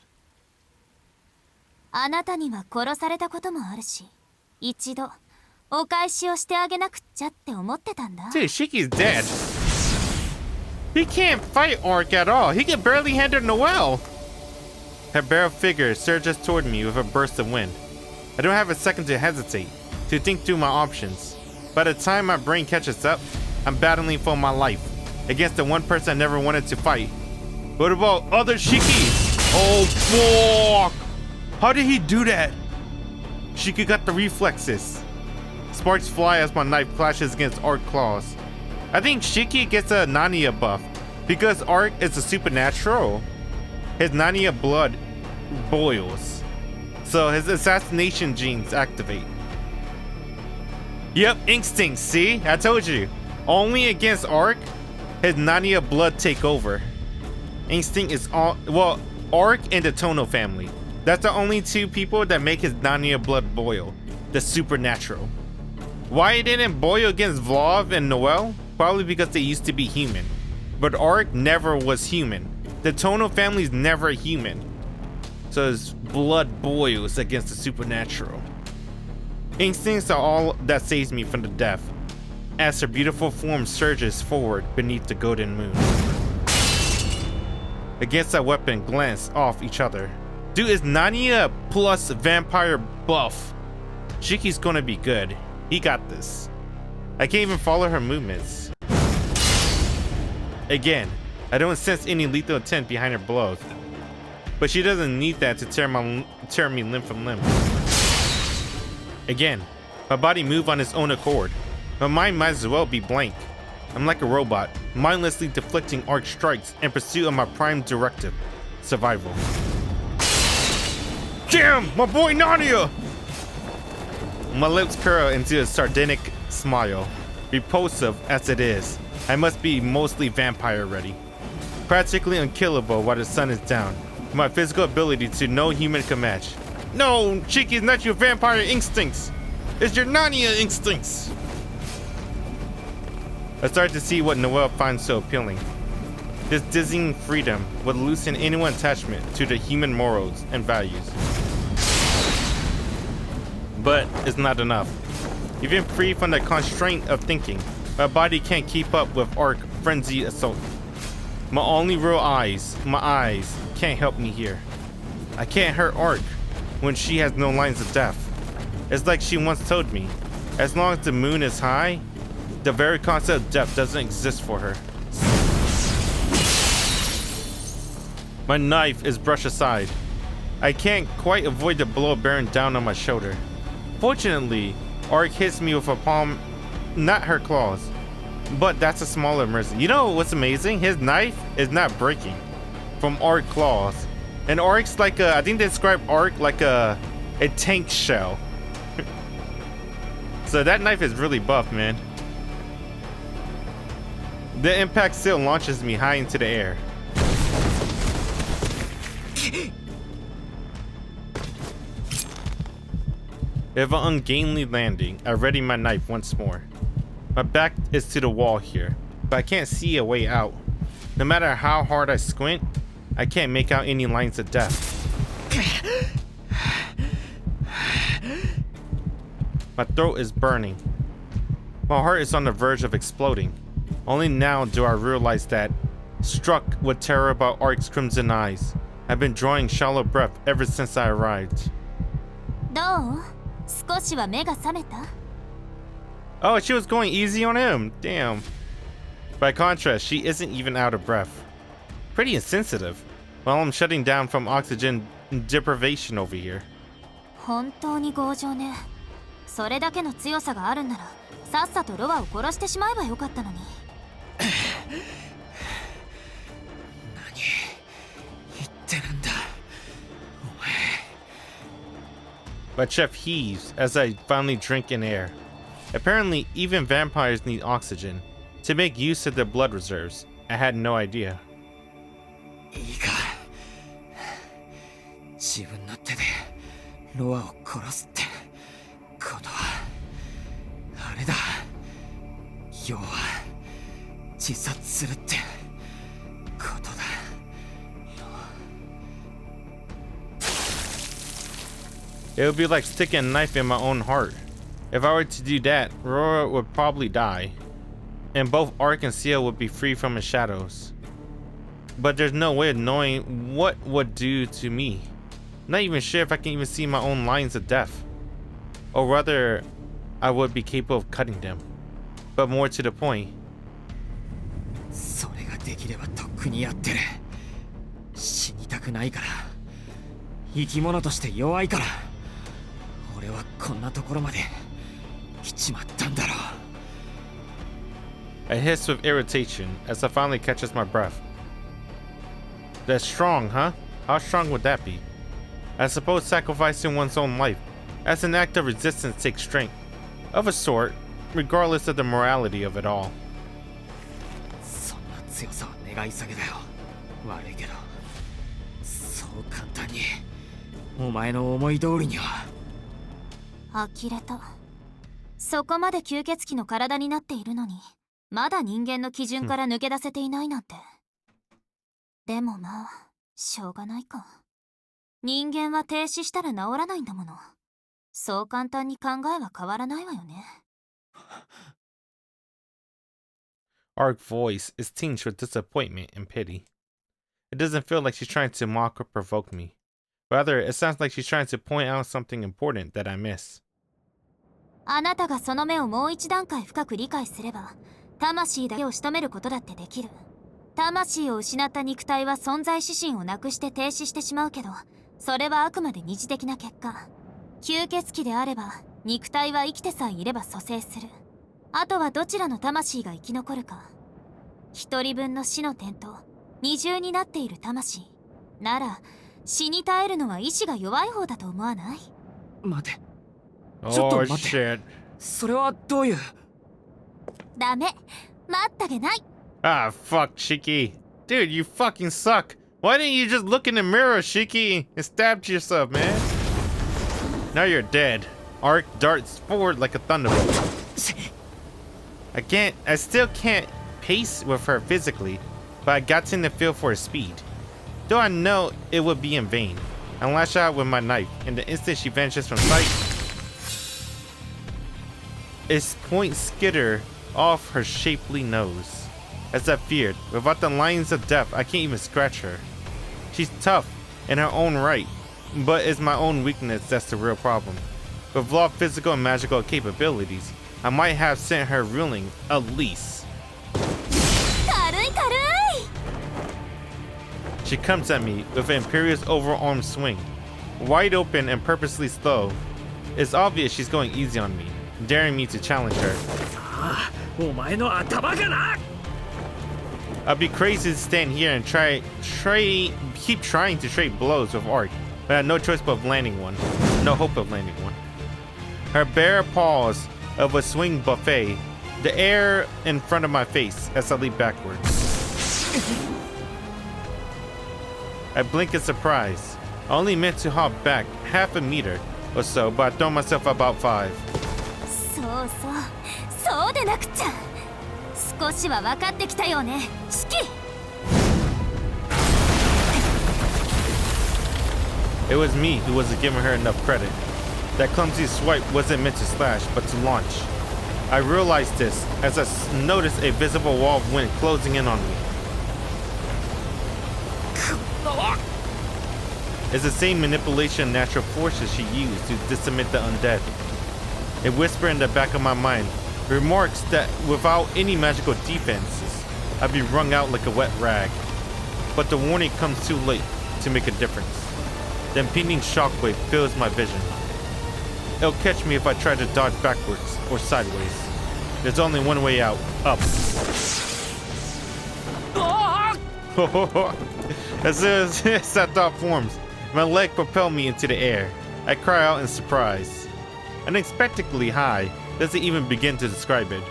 あなたには殺されたこともあるし一度お返しをしてあげなくっちゃって思ってたんだ Dude, Shiki's dead. He can't fight Arc at all. He can barely handle Noelle. Her bare figure surges toward me with a burst of wind. I don't have a second to hesitate, to think through my options. By the time my brain catches up, I'm battling for my life against the one person I never wanted to fight. What about other Shikis? Oh, fuck! How did he do that? Shiki got the reflexes. Sparks fly as my knife clashes against Arc claws. I think Shiki gets a Nania buff because Arc is a supernatural. His Nania blood boils, so his assassination genes activate. Yep, instinct. See, I told you. Only against Arc, his Nania blood take over. Instinct is all well. Arc and the Tono family. That's the only two people that make his Nania blood boil. The supernatural. Why it didn't boil against Vlav and Noelle? Probably because they used to be human. But Arc never was human. The Tono family's never human. So his blood boils against the supernatural. Instincts are all that saves me from the death, as her beautiful form surges forward beneath the golden moon. Against that weapon glance off each other. Dude, is Nania plus vampire buff? Shiki's gonna be good. He got this. I can't even follow her movements. Again, I don't sense any lethal intent behind her blows. But she doesn't need that to tear me limb from limb. Again, my body moved on its own accord. My mind might as well be blank. I'm like a robot, mindlessly deflecting arc strikes in pursuit of my prime directive, survival. Damn, my boy Nania! My lips curl into a sardonic smile. Repulsive as it is, I must be mostly vampire ready. Practically unkillable while the sun is down. My physical ability to no human can match. No, Shiki is not your vampire instincts. It's your Nania instincts. I start to see what Noelle finds so appealing. This dizzying freedom would loosen anyone's attachment to the human morals and values. But it's not enough. Even free from the constraint of thinking, my body can't keep up with Arc frenzied assault. My only real eyes, my eyes, can't help me here. I can't hurt Arc when she has no lines of death. It's like she once told me, as long as the moon is high, the very concept of death doesn't exist for her. My knife is brushed aside. I can't quite avoid the blow bearing down on my shoulder. Fortunately, Arc hits me with a palm, not her claws. But that's a smaller mercy. You know what's amazing? His knife is not breaking from Arc claws. And Arc's like a, I think they describe Arc like a tank shell. So that knife is really buff, man. The impact still launches me high into the air. With an ungainly landing, I ready my knife once more. My back is to the wall here, but I can't see a way out. No matter how hard I squint, I can't make out any lines of death. My throat is burning. My heart is on the verge of exploding. Only now do I realize that, struck with terror about Arc's crimson eyes, I've been drawing shallow breath ever since I arrived. どう少しは目が覚めた Oh, she was going easy on him. Damn. By contrast, she isn't even out of breath. Pretty insensitive. While I'm shutting down from oxygen deprivation over here. 本当に強情ねそれだけの強さがあるんならさっさとロアを殺してしまえばよかったのに何言ってるんだお前 My chest heaves as I finally drink in air. Apparently, even vampires need oxygen to make use of their blood reserves. I had no idea. いいか自分の手でロアを殺すってことはあれだ要は自殺するってことだ It would be like sticking a knife in my own heart. If I were to do that, Rora would probably die, and both Arc and Ciel would be free from his shadows. But there's no way of knowing what would do to me. Not even sure if I can even see my own lines of death. Or rather, I would be capable of cutting them. But more to the point. それができればとっくにやってる死にたくないから生き物として弱いから俺はこんなところまで来ちまったんだろう I hiss with irritation as I finally catches my breath. That's strong, huh? How strong would that be? I suppose sacrificing one's own life as an act of resistance takes strength, of a sort, regardless of the morality of it all. そんな強さは願い下げだよ悪いけどそう簡単にお前の思い通りには呆れたそこまで吸血鬼の体になっているのにまだ人間の基準から抜け出せていないなんて、でもまあしょうがないか人間は停止したら治らないんだものそう簡単に考えは変わらないわよね Arc's voice is tinged with disappointment and pity. It doesn't feel like she's trying to mock or provoke me. Rather, it sounds like she's trying to point out something important that I miss. あなたがその目をもう一段階深く理解すれば魂だけを仕留めることだってできる魂を失った肉体は存在指針をなくして停止してしまうけどそれはあくまで二次的な結果吸血鬼であれば肉体は生きてさえいれば蘇生するあとはどちらの魂が生き残るか一人分の死の点と二重になっている魂なら死に絶えるのは意志が弱い方だと思わない待てちょっと Oh 待って shit. それはどういうダメ待ったげない Ah, fuck, Shiki. Dude, you fucking suck. Why didn't you just look in the mirror, Shiki, and stab yourself, man? Now you're dead. Arc darts forward like a thunderbolt. I still can't pace with her physically, but I got in the feel for her speed. Though I know it would be in vain. I lash out with my knife, and the instant she vanishes from sight, its point skitter off her shapely nose. As I feared, without the lines of death, I can't even scratch her. She's tough in her own right, but it's my own weakness that's the real problem. With raw physical and magical capabilities, I might have sent her reeling, at least. 軽い軽い She comes at me with an imperious overarm swing, wide open and purposely slow. It's obvious she's going easy on me, daring me to challenge her. お前の頭がな I'd be crazy to stand here and keep trying to trade blows with Arc, but I had no choice but landing one. No hope of landing one. Her bare paws of a swing buffet, the air in front of my face as I leap backwards. I blink in surprise. I only meant to hop back half a meter or so, but I throw myself about 5. そうそうでなくちゃ少しは分かってきたよねシキ It was me who wasn't giving her enough credit. That clumsy swipe wasn't meant to slash, but to launch. I realized this as I noticed a visible wall of wind closing in on me. It's the same manipulation of natural forces she used to decimate the undead. A whisper in the back of my mind remarks that without any magical defenses, I'd be wrung out like a wet rag. But the warning comes too late to make a difference. The impending shockwave fills my vision. It'll catch me if I try to dodge backwards or sideways. There's only one way out, up. As soon as that thought forms, my leg propels me into the air. I cry out in surprise. Unexpectedly high, doesn't even begin to describe it.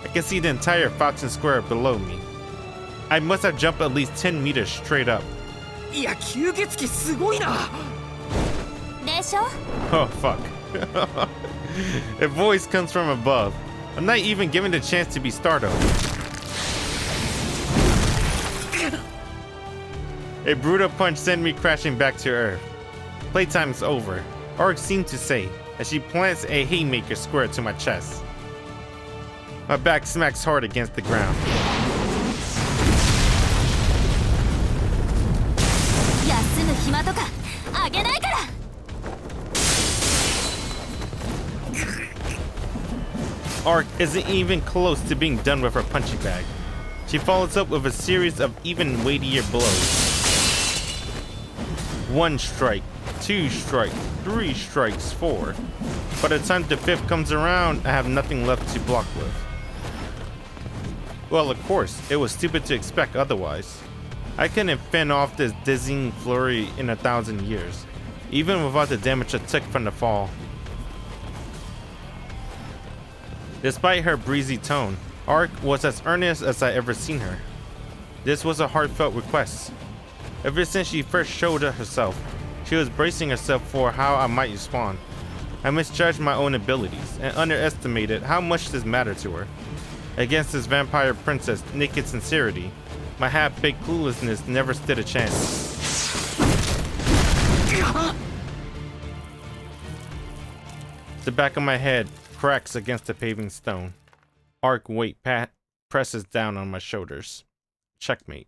I can see the entire Fountain Square below me. I must have jumped at least 10 meters straight up. いや吸血鬼すごいな。でしょ？ Oh fuck. A voice comes from above. I'm not even given the chance to be startled. A brutal punch sent me crashing back to earth. Playtime is over, Arc seemed to say, as she plants a haymaker square to my chest. My back smacks hard against the ground. 休む暇とかあげないから。Arc isn't even close to being done with her punching bag. She follows up with a series of even weightier blows. 1 strike, 2 strikes, 3 strikes, 4. By the time the 5th comes around, I have nothing left to block with. Well, of course, it was stupid to expect otherwise. I couldn't fend off this dizzying flurry in 1,000 years, even without the damage I took from the fall. Despite her breezy tone, Arc was as earnest as I ever seen her. This was a heartfelt request. Ever since she first showed herself, she was bracing herself for how I might respond. I misjudged my own abilities and underestimated how much this mattered to her. Against this vampire princess' naked sincerity, my half-baked cluelessness never stood a chance. The back of my head cracks against the paving stone. Arc weight presses down on my shoulders. Checkmate.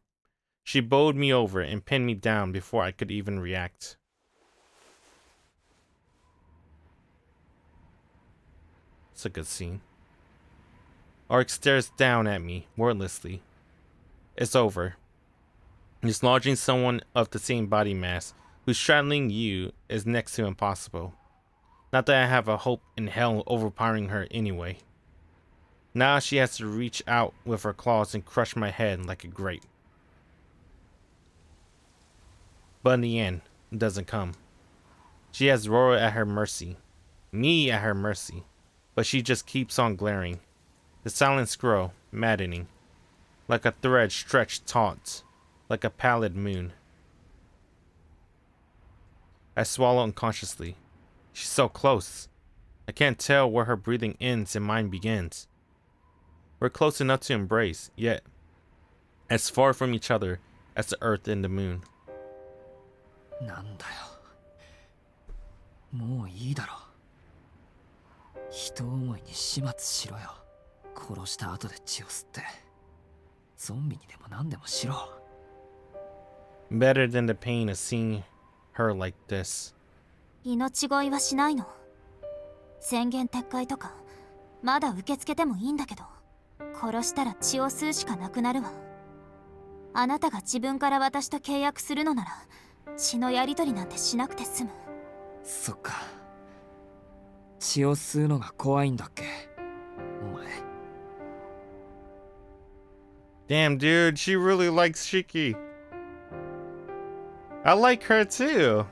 She bowled me over and pinned me down before I could even react. It's a good scene. Arc stares down at me wordlessly. It's over. Dislodging someone of the same body mass who's straddling you is next to impossible. Not that I have a hope in hell overpowering her anyway. Now she has to reach out with her claws and crush my head like a grape. But in the end, it doesn't come. She has Rora at her mercy. Me at her mercy. But she just keeps on glaring. The silence grow, maddening. Like a thread stretched taut. Like a pallid moon. I swallow unconsciously. She's so close. I can't tell where her breathing ends and mine begins. We're close enough to embrace, yet as far from each other as the earth and the moon. なんだよ。もういいだろ。人思いに始末しろよ。殺した後で血を吸って。ゾンビにでも何でもしろ。Better than the pain of seeing her like this. 命乞いはしないの。宣言撤回とかまだ受け付けてもいいんだけど、殺したら血を吸うしかなくなるわ。あなたが自分から私と契約するのなら血のやり取りなんてしなくて済む。そっか。血を吸うのが怖いんだっけ、お前。Damn, dude, she really likes Shiki. I like her too.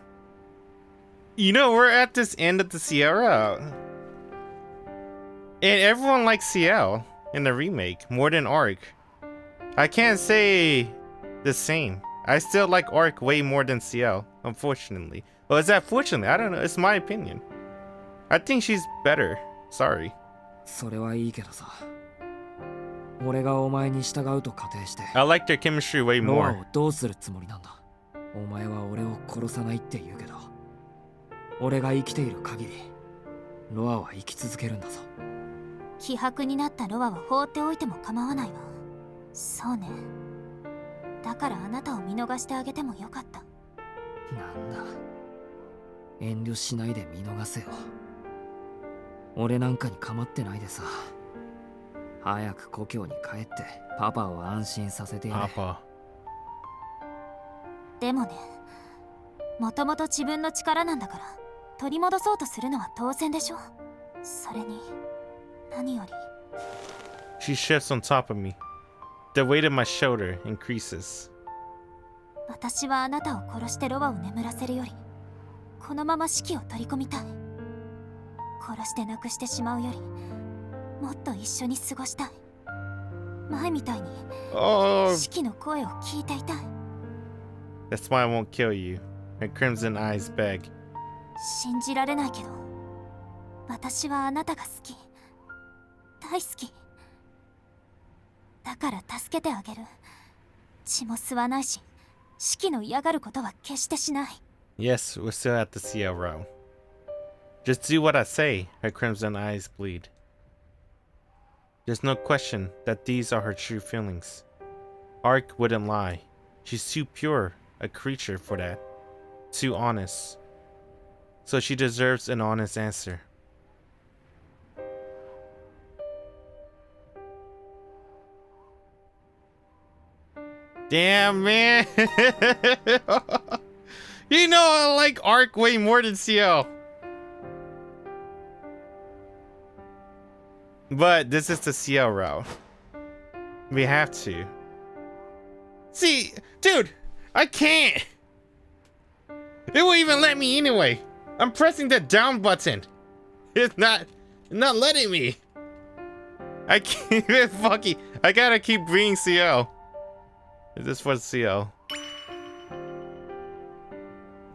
You know, we're at this end of the Ciel Route. And everyone likes Ciel in the remake more than Arc. I can't say the same. I still like Arc way more than Ciel, unfortunately. Well, is that fortunately? I don't know. It's my opinion. I think she's better. Sorry. それはいいけどさ。俺がお前に従うと仮定して。I like their chemistry way ロア more. をどうするつもりなんだ。お前は俺を殺さないって言うけど、俺が生きている限り、ロアは生き続けるんだぞ。希薄になったロアは放っておいても構わないわ。そうね。だからあなたを見逃してあげてもよかった。なんだ。遠慮しないで見逃せよ。俺なんかに構ってないでさ。早く故郷に帰ってパパを安心させてやれ。Papa. でもね、もともと自分の力なんだから取り戻そうとするのは当然でしょ。それに何より。She shifts on top of me. The weight of my shoulder increases. 私はあなたを殺してロバを眠らせるよりこのまま死期を取り込みたい。殺してなくしてしまうよりもっと一緒に過ごしたい。前みたいに Oh, 四季の声を聞いていたい。 that's why I won't kill you. Her crimson eyes beg. 信じられないけど、私はあなたが好き。大好き。だから助けてあげる。血も吸わないし、四季の嫌がることは決してしない。 Yes, we're still at the Ciel Route. Just do what I say, her crimson eyes bleed. There's no question that these are her true feelings. Arc wouldn't lie. She's too pure a creature for that. Too honest. So she deserves an honest answer. Damn, man. You know I like Arc way more than Ciel. But this is the Ciel route. We have to. See, dude, I can't. It won't even let me anyway. I'm pressing the down button. It's not letting me. I can't even fucking. I gotta keep bringing Ciel. Is this for Ciel?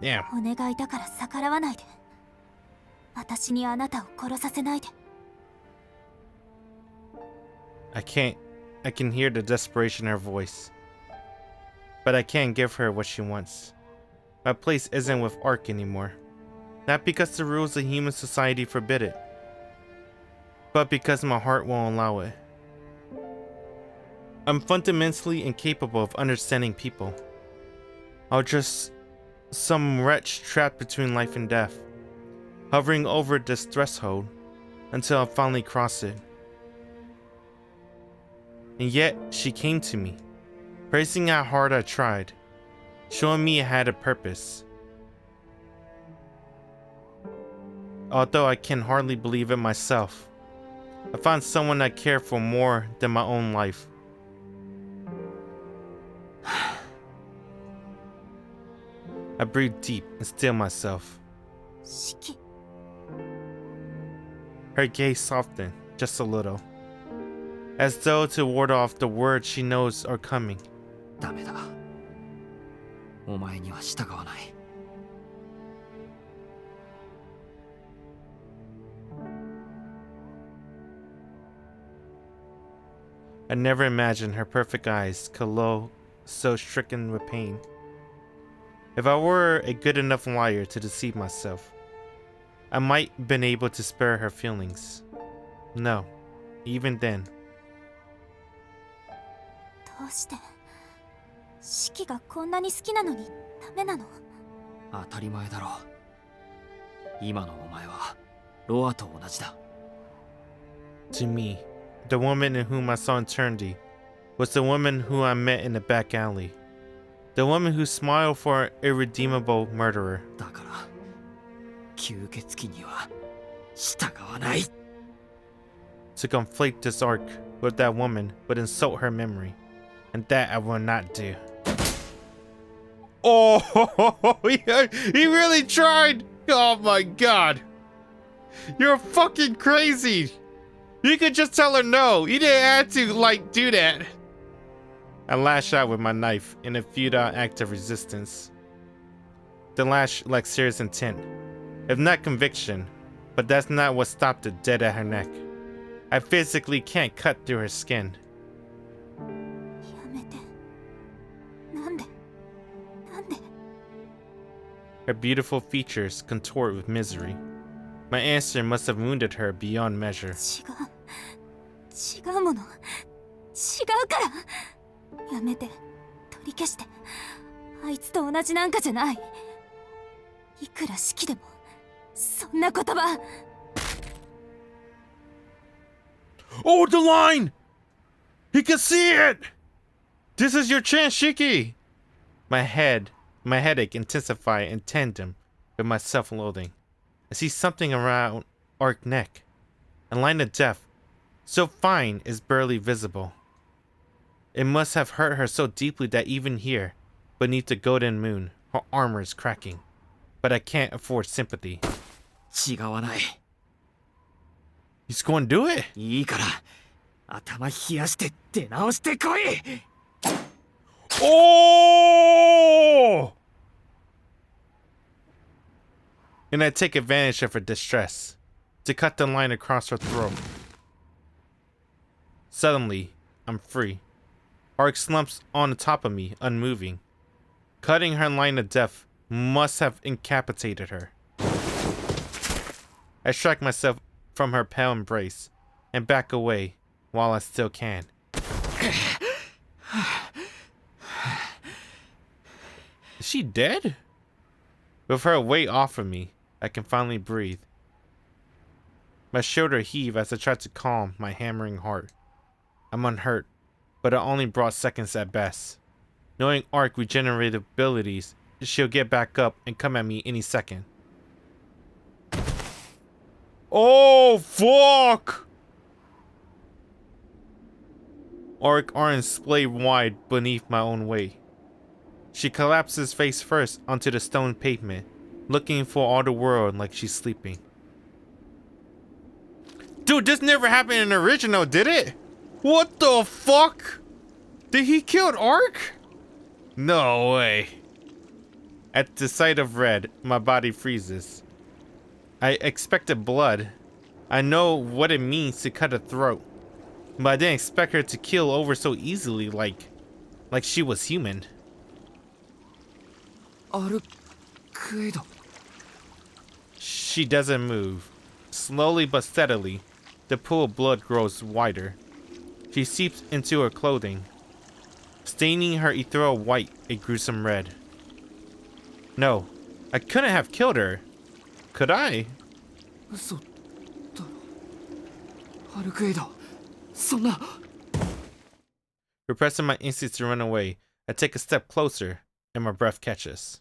Damn. お願いだから逆らわないで。私にあなたを殺させないで。 I can't. I can hear the desperation in her voice. But I can't give her what she wants. My place isn't with Arc anymore. Not because the rules of human society forbid it, but because my heart won't allow it. I'm fundamentally incapable of understanding people. I'll just some wretch trapped between life and death, hovering over this threshold until I finally cross it. And yet, she came to me, praising how hard I tried, showing me it had a purpose. Although I can hardly believe it myself, I found someone I care for more than my own life. I breathe deep and still myself. 四季。 Her gaze softened just a little, as though to ward off the words she knows are coming. ダメだ。お前には従わない。 I never imagined her perfect eyes could glow so stricken with pain. If I were a good enough liar to deceive myself, I might have been able to spare her feelings. No, even then. どうして四季がこんなに好きなのにダメなの？当たり前だろ。今のお前はロアと同じだ。 To me, the woman in whom I saw eternity was the woman who I met in the back alley. The woman who smiled for an irredeemable murderer. だから吸血鬼には従わない。 To conflate this arc with that woman would insult her memory, and that I will not do. Oh, he really tried! Oh my god! You're fucking crazy! You could just tell her no. You didn't have to, like, do that. I lash out with my knife in a futile act of resistance. The lash lacked serious intent, if not conviction, but that's not what stopped it dead at her neck. I physically can't cut through her skin. やめて。なんで？なんで？ Her beautiful features contort with misery. My answer must have wounded her beyond measure. 違うもの。違うから。やめて。取り消して。あいつと同じなんかじゃない。いくら好きでもそんな言葉。 Oh, the line! He can see it! This is your chance, Shiki! My headache intensified in tandem with my self-loathing. I see something around Arc's neck. A line of death, so fine it's barely visible. It must have hurt her so deeply that even here, beneath the golden moon, her armor is cracking. But I can't afford sympathy. 違わない。He's going to do it. いいから頭冷やして出直してこい。 Oh! And I take advantage of her distress to cut the line across her throat. Suddenly, I'm free. Arc slumps on the top of me, unmoving. Cutting her line of death must have incapacitated her. I strike myself from her pale embrace and back away while I still can. Is she dead? With her weight off of me, I can finally breathe. My shoulder heave as I try to calm my hammering heart. I'm unhurt, but it only brought seconds at best. Knowing Arc regenerative abilities, she'll get back up and come at me any second. Oh, fuck! Arc arms splay wide beneath my own weight. She collapses face first onto the stone pavement, looking for all the world like she's sleeping. Dude, this never happened in the original, did it? What the fuck? Did he kill Arc? No way. At the sight of red, my body freezes. I expected blood. I know what it means to cut a throat, but I didn't expect her to kill over so easily, like she was human. Arcueid. She doesn't move. Slowly but steadily, the pool of blood grows wider. She seeps into her clothing, staining her ethereal white a gruesome red. No, I couldn't have killed her. Could I? 嘘だろ。アルクエイド、そんな。 Repressing my instincts to run away, I take a step closer, and my breath catches.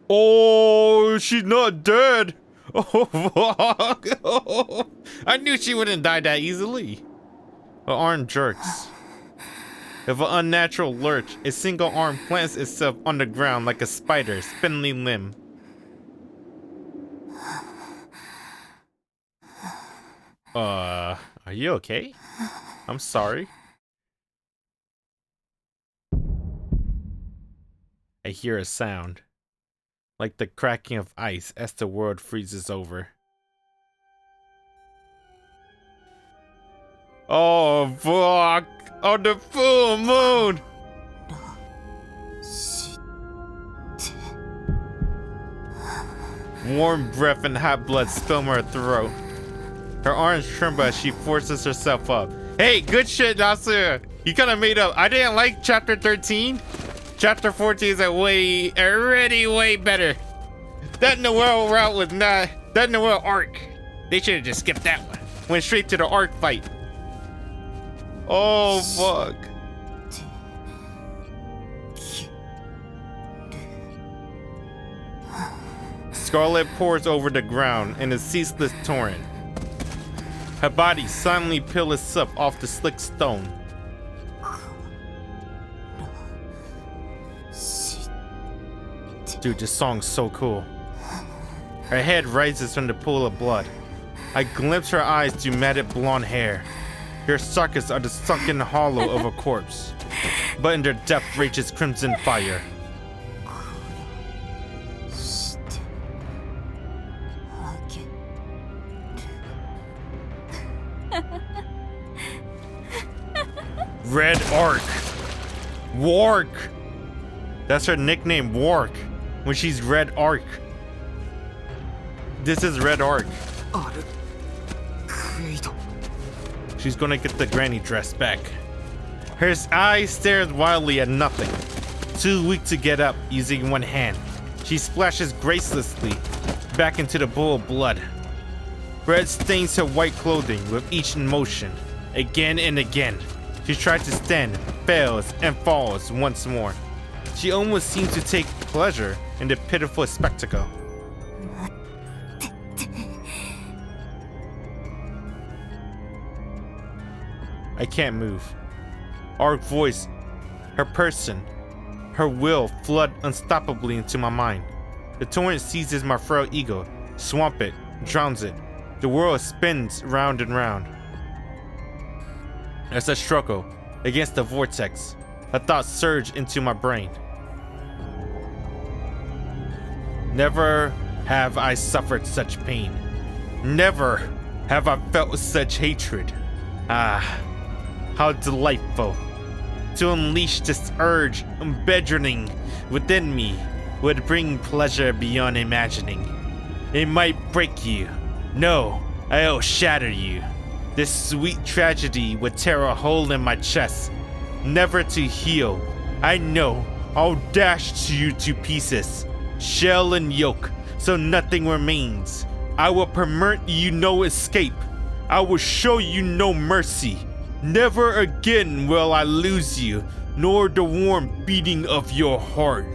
Oh, she's not dead. Oh, fuck. I knew she wouldn't die that easily. Her arm jerks. With an unnatural lurch, a single arm plants itself on the ground like a spider's spindly limb. Are you okay? I'm sorry. I hear a sound, like the cracking of ice as the world freezes over. Oh, fuck! On the full moon! Warm breath and hot blood spill from her throat. Her arms tremble as she forces herself up. Hey, good shit, Nasu! You kinda made up. I didn't like chapter 13. Chapter 14 is already way better. That Noel route was not. That Noel arc. They should have just skipped that one. Went straight to the arc fight. Oh, fuck. Scarlet pours over the ground in a ceaseless torrent. Her body silently peels itself off the slick stone. Dude, this song's so cool. Her head rises from the pool of blood. I glimpse her eyes through matted blonde hair. Their sockets are the sunken hollow of a corpse, but in their depth rages crimson fire. Red Arc. Wark. That's her nickname, Wark, when she's Red Arc. This is Red Arc. She's gonna get the granny dress back. Her eyes stares wildly at nothing. Too weak to get up using one hand, she splashes gracelessly back into the pool of blood. Red stains her white clothing with each motion. Again and again, she tries to stand, fails, and falls once more. She almost seems to take pleasure in the pitiful spectacle. I can't move. Our voice, her person, her will flood unstoppably into my mind. The torrent seizes my frail ego, swamp it, drowns it. The world spins round and round. As I struggle against the vortex, a thought surged into my brain. Never have I suffered such pain. Never have I felt such hatred. Ah, how delightful to unleash this urge embedding within me would bring pleasure beyond imagining. It might break you. No, I'll shatter you. This sweet tragedy would tear a hole in my chest, never to heal. I know I'll dash you to pieces, shell and yolk, so nothing remains. I will permit you no escape. I will show you no mercy. Never again will I lose you, nor the warm beating of your heart.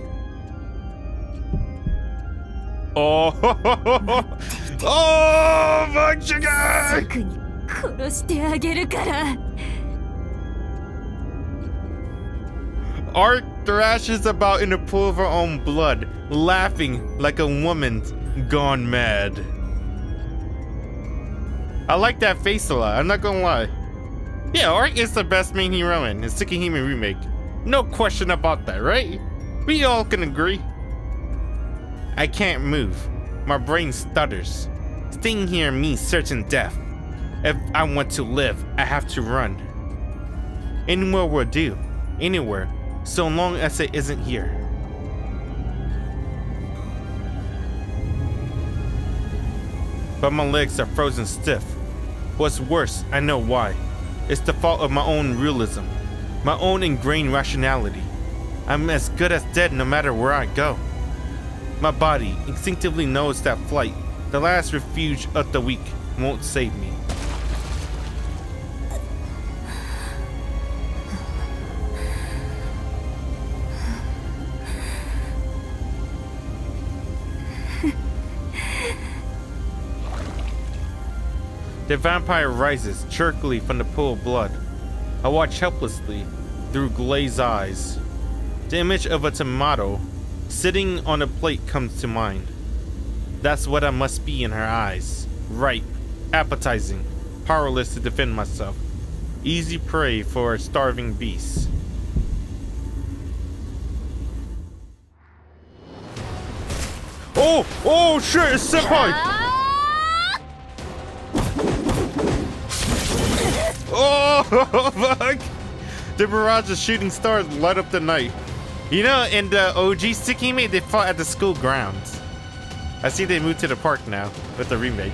Oh, oh, my chicken! すぐに殺してあげるから。 Art thrashes about in a pool of her own blood, laughing like a woman gone mad. I like that face a lot, I'm not gonna lie. Yeah, Art is the best main hero in Tsukihime Remake. No question about that, right? We all can agree. I can't move. My brain stutters. Staying here means certain death. If I want to live, I have to run. Anywhere will do. Anywhere. So long as it isn't here. But my legs are frozen stiff. What's worse, I know why. It's the fault of my own realism, my own ingrained rationality. I'm as good as dead no matter where I go. My body instinctively knows that flight, the last refuge of the weak, won't save me. The vampire rises jerkily from the pool of blood. I watch helplessly through glazed eyes. The image of a tomato sitting on a plate comes to mind. That's what I must be in her eyes. Ripe, appetizing, powerless to defend myself. Easy prey for a starving beast. Oh shit, it's Senpai! Oh, fuck! The barrage of shooting stars light up the night. You know, in the OG Tsukihime, they fought at the school grounds. I see they moved to the park now with the remake.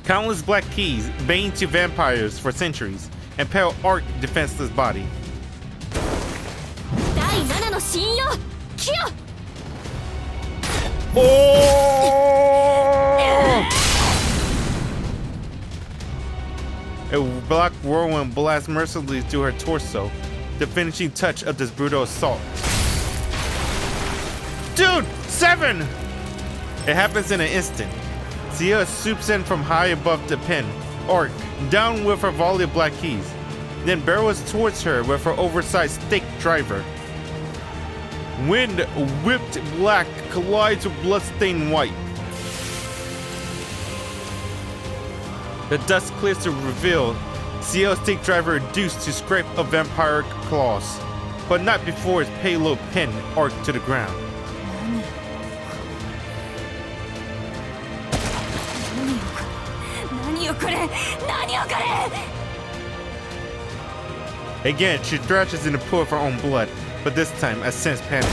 Countless black keys, bane to vampires for centuries, impale Arc defenseless body. Oh! A black whirlwind blasts mercilessly through her torso, the finishing touch of this brutal assault. Dude, 7! It happens in an instant. Ciel swoops in from high above the pin, Arc, down with her volley of black keys, then barrels towards her with her oversized stake driver. Wind whipped black collides with bloodstained white. The dust clears to reveal Ciel's stake driver reduced to scrape of vampiric claws, but not before its payload pinned Arc to the ground. Again, she thrashes in the pool of her own blood, but this time I sense panic.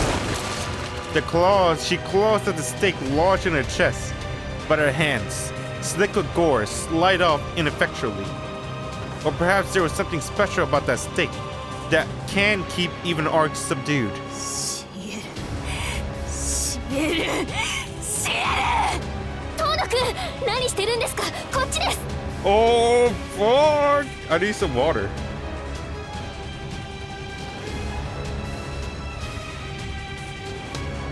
She claws at the stake lodged in her chest, but her hands, slick with gore, slide off ineffectually. Or perhaps there was something special about that stake that can keep even Arc subdued. Oh, fuck! I need some water.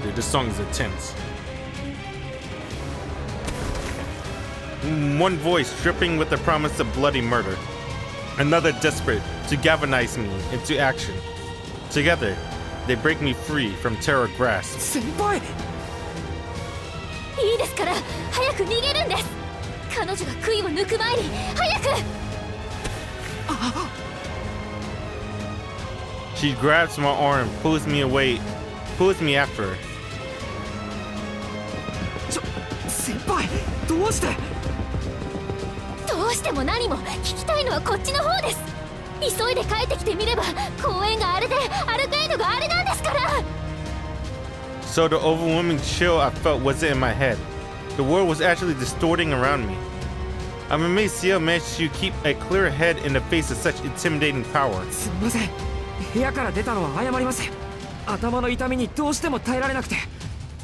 Dude, this song is intense. One voice dripping with the promise of bloody murder. Another desperate to galvanize me into action. Together, They break me free from terror grasp. 先輩。いいですから、早く逃げるんです。彼女が杭を抜く前に早く。 She grabs my arm, pulls me after her. 先輩、どうして。どうしても何も聞きたいのはこっちの方です。急いで帰ってきてみれば、公園があれでアルカイドがあれなんですから。 So the overwhelming chill I felt wasn't in my head. The world was actually distorting around me. I'm amazed Ciel managed to keep a clear head in the face of such intimidating power. すみません。部屋から出たのは謝ります。頭の痛みにどうしても耐えられなくて、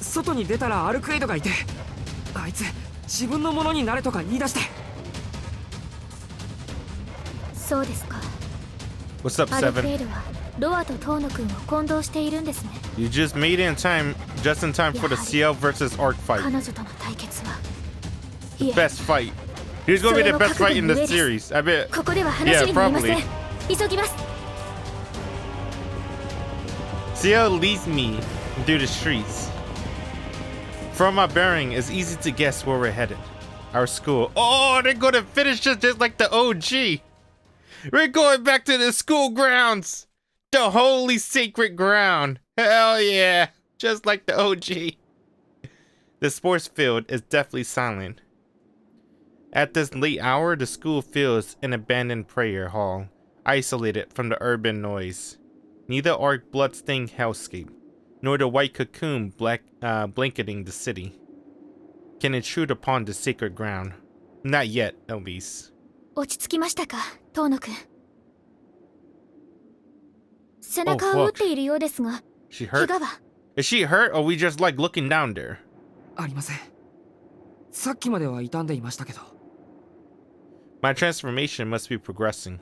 外に出たらアルクエイドがいて、あいつ自分のものになれとか言い出して。そうですか。 What's up, アルクエイ Seven? ドはロアとトーノ君を混同しているんですね。 You just made it in time for the Ciel versus Arc 彼 fight. 女との対決は。 The best fight. Here's gonna be the best fight in the series. I bet. ここでは話になりません。急ぎます。 Ciel leads me through the streets. From my bearing, it's easy to guess where we're headed. Our school. Oh, they're gonna finish us just like the OG. We're going back to the school grounds. The holy sacred ground. Hell yeah. Just like the OG. The sports field is definitely silent. At this late hour, the school feels an abandoned prayer hall, isolated from the urban noise. Neither Arc bloodstained hellscape, nor the white cocoon blanketing the city, can intrude upon the sacred ground. Not yet, at least. 落ち着きましたか、トーノ君。背中を打っているようですが、 She 怪 hurt? 我は。 Is she hurt, or we just like looking down there? ありません。さっきまでは傷んでいましたけど。 My transformation must be progressing.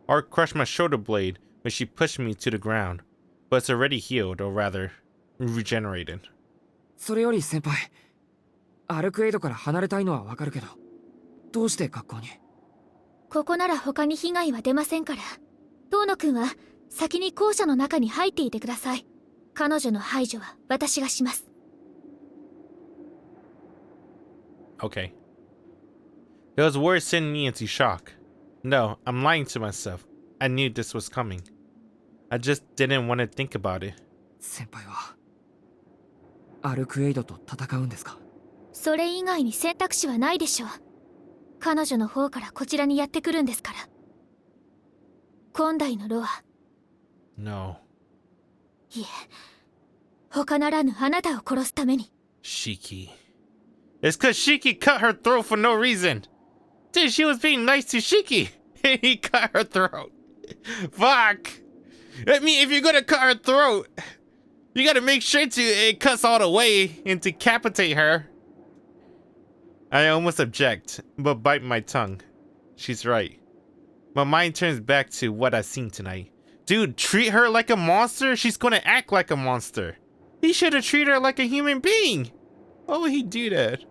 Arc crushed my shoulder blade when she pushed me to the ground, but it's already healed, or rather, regenerated. それより先輩、アルクエイドから離れたいのはわかるけど、どうして学校に。ここなら他に被害は出ませんから。トーノ君は先に校舎の中に入っていてください。彼女の排除は私がします。 Okay. Those words sent me into shock. No, I'm lying to myself. I knew this was coming. I just didn't want to think about it. 先輩はアルクエイドと戦うんですか。それ以外に選択肢はないでしょう。彼女の方からこちらにやってくるんですから。今代のロア。 No. いえ、他ならぬあなたを殺すために。 Shiki. It's cause Shiki cut her throat for no reason. Dude, she was being nice to Shiki. He cut her throat. Fuck. I mean, if you're gonna cut her throat, you gotta make sure it cuts all the way and decapitate her. I almost object, but bite my tongue. She's right. My mind turns back to what I've seen tonight. Dude, treat her like a monster? She's gonna act like a monster. He should have treated her like a human being. Why would he do that?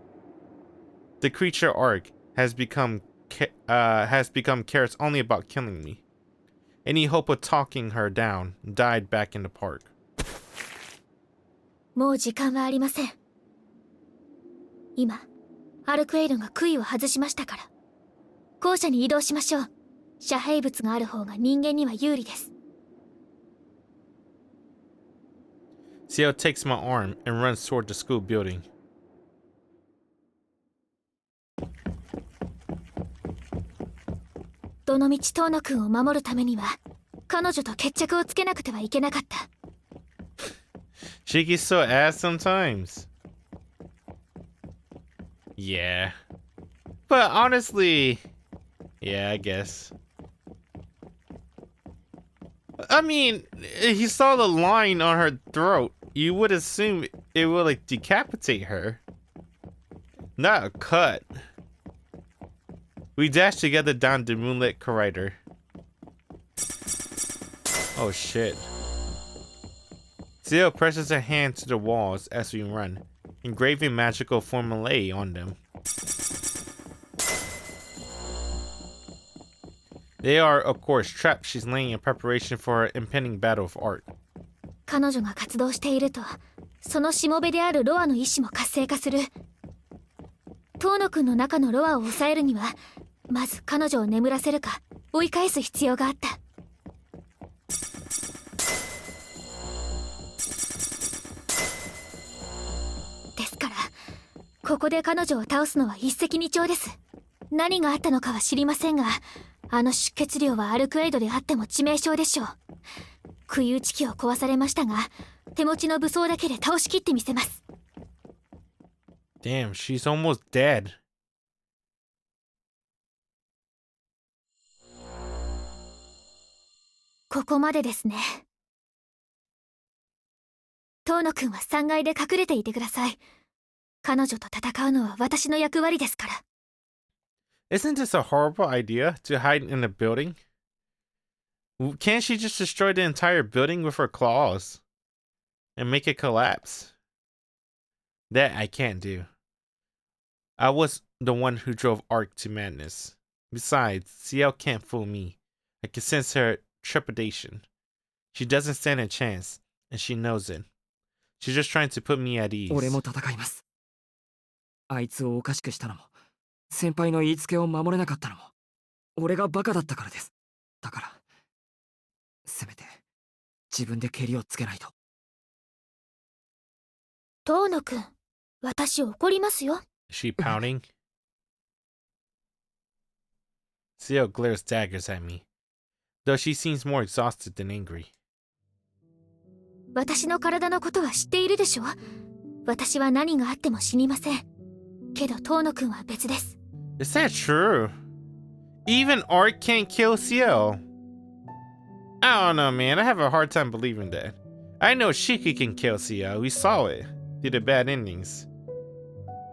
The creature Arc has become careless only about killing me. Any hope of talking her down died back in the park. もう時間はありません。今、アルクエイドが杭を外しましたから。校舎に移動しましょう。遮蔽物がある方が人間には有利です。 Ciel takes my arm and runs toward the school building. どのみちトーノ君を守るためには、彼女と決着をつけなくてはいけなかった。 Shiki's so ass sometimes. Yeah. But honestly, yeah, I guess. I mean, he saw the line on her throat. You would assume it would like decapitate her. Not a cut. We dash together down the moonlit corridor. Oh shit. Ciel presses her hand to the walls as we run, engraving magical formulae on them. They are, of course, traps she's laying in preparation for her impending battle of art. 彼女が活動していると、そのしもべであるロアの意志も活性化する。遠野くんの中のロアを抑えるには、まず彼女を眠らせるか追い返す必要があった。ですからここで彼女を倒すのは一石二鳥です。何があったのかは知りませんが、あの出血量はアルクエイドであっても致命傷でしょう。杭打ち機を壊されましたが、手持ちの武装だけで倒しきってみせます。 Damn, she's almost dead. ここまでですね。遠野くんは3階で隠れていてください。彼女と戦うのは私の役割ですから。 Isn't this a horrible idea to hide in a building? Can't she just destroy the entire building with her claws and make it collapse? That I can't do. I was the one who drove Arc to madness. Besides, Ciel can't fool me. I can sense her trepidation. She doesn't stand a chance, and she knows it. She's just trying to put me at ease. 俺も戦います。あいつをおかしくしたのも、先輩の言いつけを守れなかったのも、俺がバカだったからです。だからせめて自分でケリをつけないと。遠野くん、私怒りますよ。 Is she pouting? Ciel glares daggers at me, though she seems more exhausted than angry. 私の体のことは知っているでしょ。私は何があっても死にません。けど遠野くんは別です。 Is that true? Even Arc can't kill Ciel? I don't know, man. I have a hard time believing that. I know Shiki can kill Ciel. We saw it through the bad endings.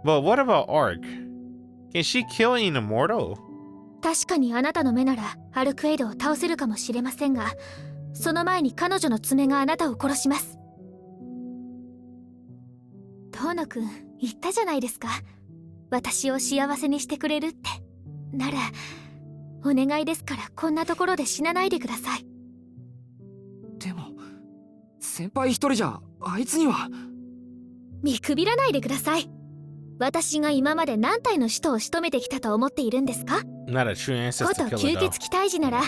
But what about Arc? Can she kill an immortal? 確かにあなたの目ならアルクエイドを倒せるかもしれませんが、その前に彼女の爪があなたを殺します。遠野くん言ったじゃないですか。私を幸せにしてくれるって。ならお願いですから、こんなところで死なないでください。でも先輩一人じゃあいつには。見くびらないでください。私が今まで何体の使徒を仕留めてきたと思っているんですか。 Not a true ancestor こと killer 吸 though. 血鬼退治なら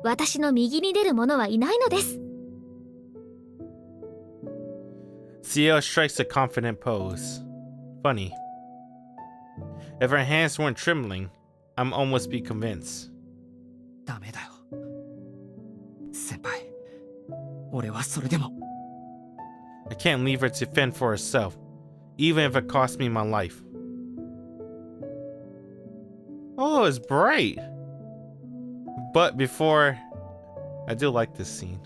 私の右に出る者はいないのです。 Ciel strikes a confident pose. Funny. If her hands weren't trembling, I'm almost be convinced. ダメだよ先輩。俺はそれでも。 I can't leave her to fend for herself, even if it costs me my life. Oh, it's bright. But before... I do like this scene.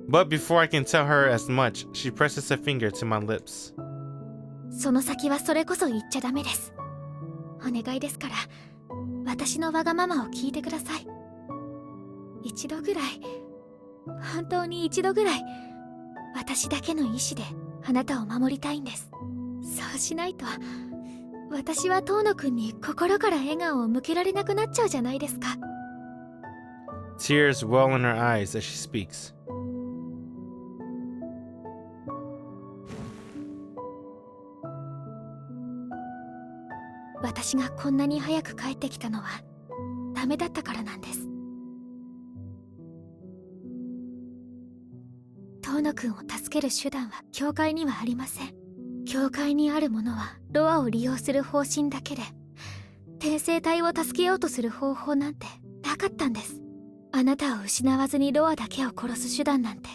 But before I can tell her as much, she presses a finger to my lips. その先はそれこそ言っちゃダメです。お願いですから、私のわがままを聞いてください。一度ぐらい、本当に一度ぐらい、私だけの意志であなたを守りたいんです。そうしないと、私は遠野くんに心から笑顔を向けられなくなっちゃうじゃないですか。 Tears well in her eyes as she speaks. 私がこんなに早く帰ってきたのはダメだったからなんです。遠野くんを助ける手段は教会にはありません。教会にあるものはロアを利用する方針だけで、転生体を助けようとする方法なんてなかったんです。あなたを失わずにロアだけを殺す手段なんて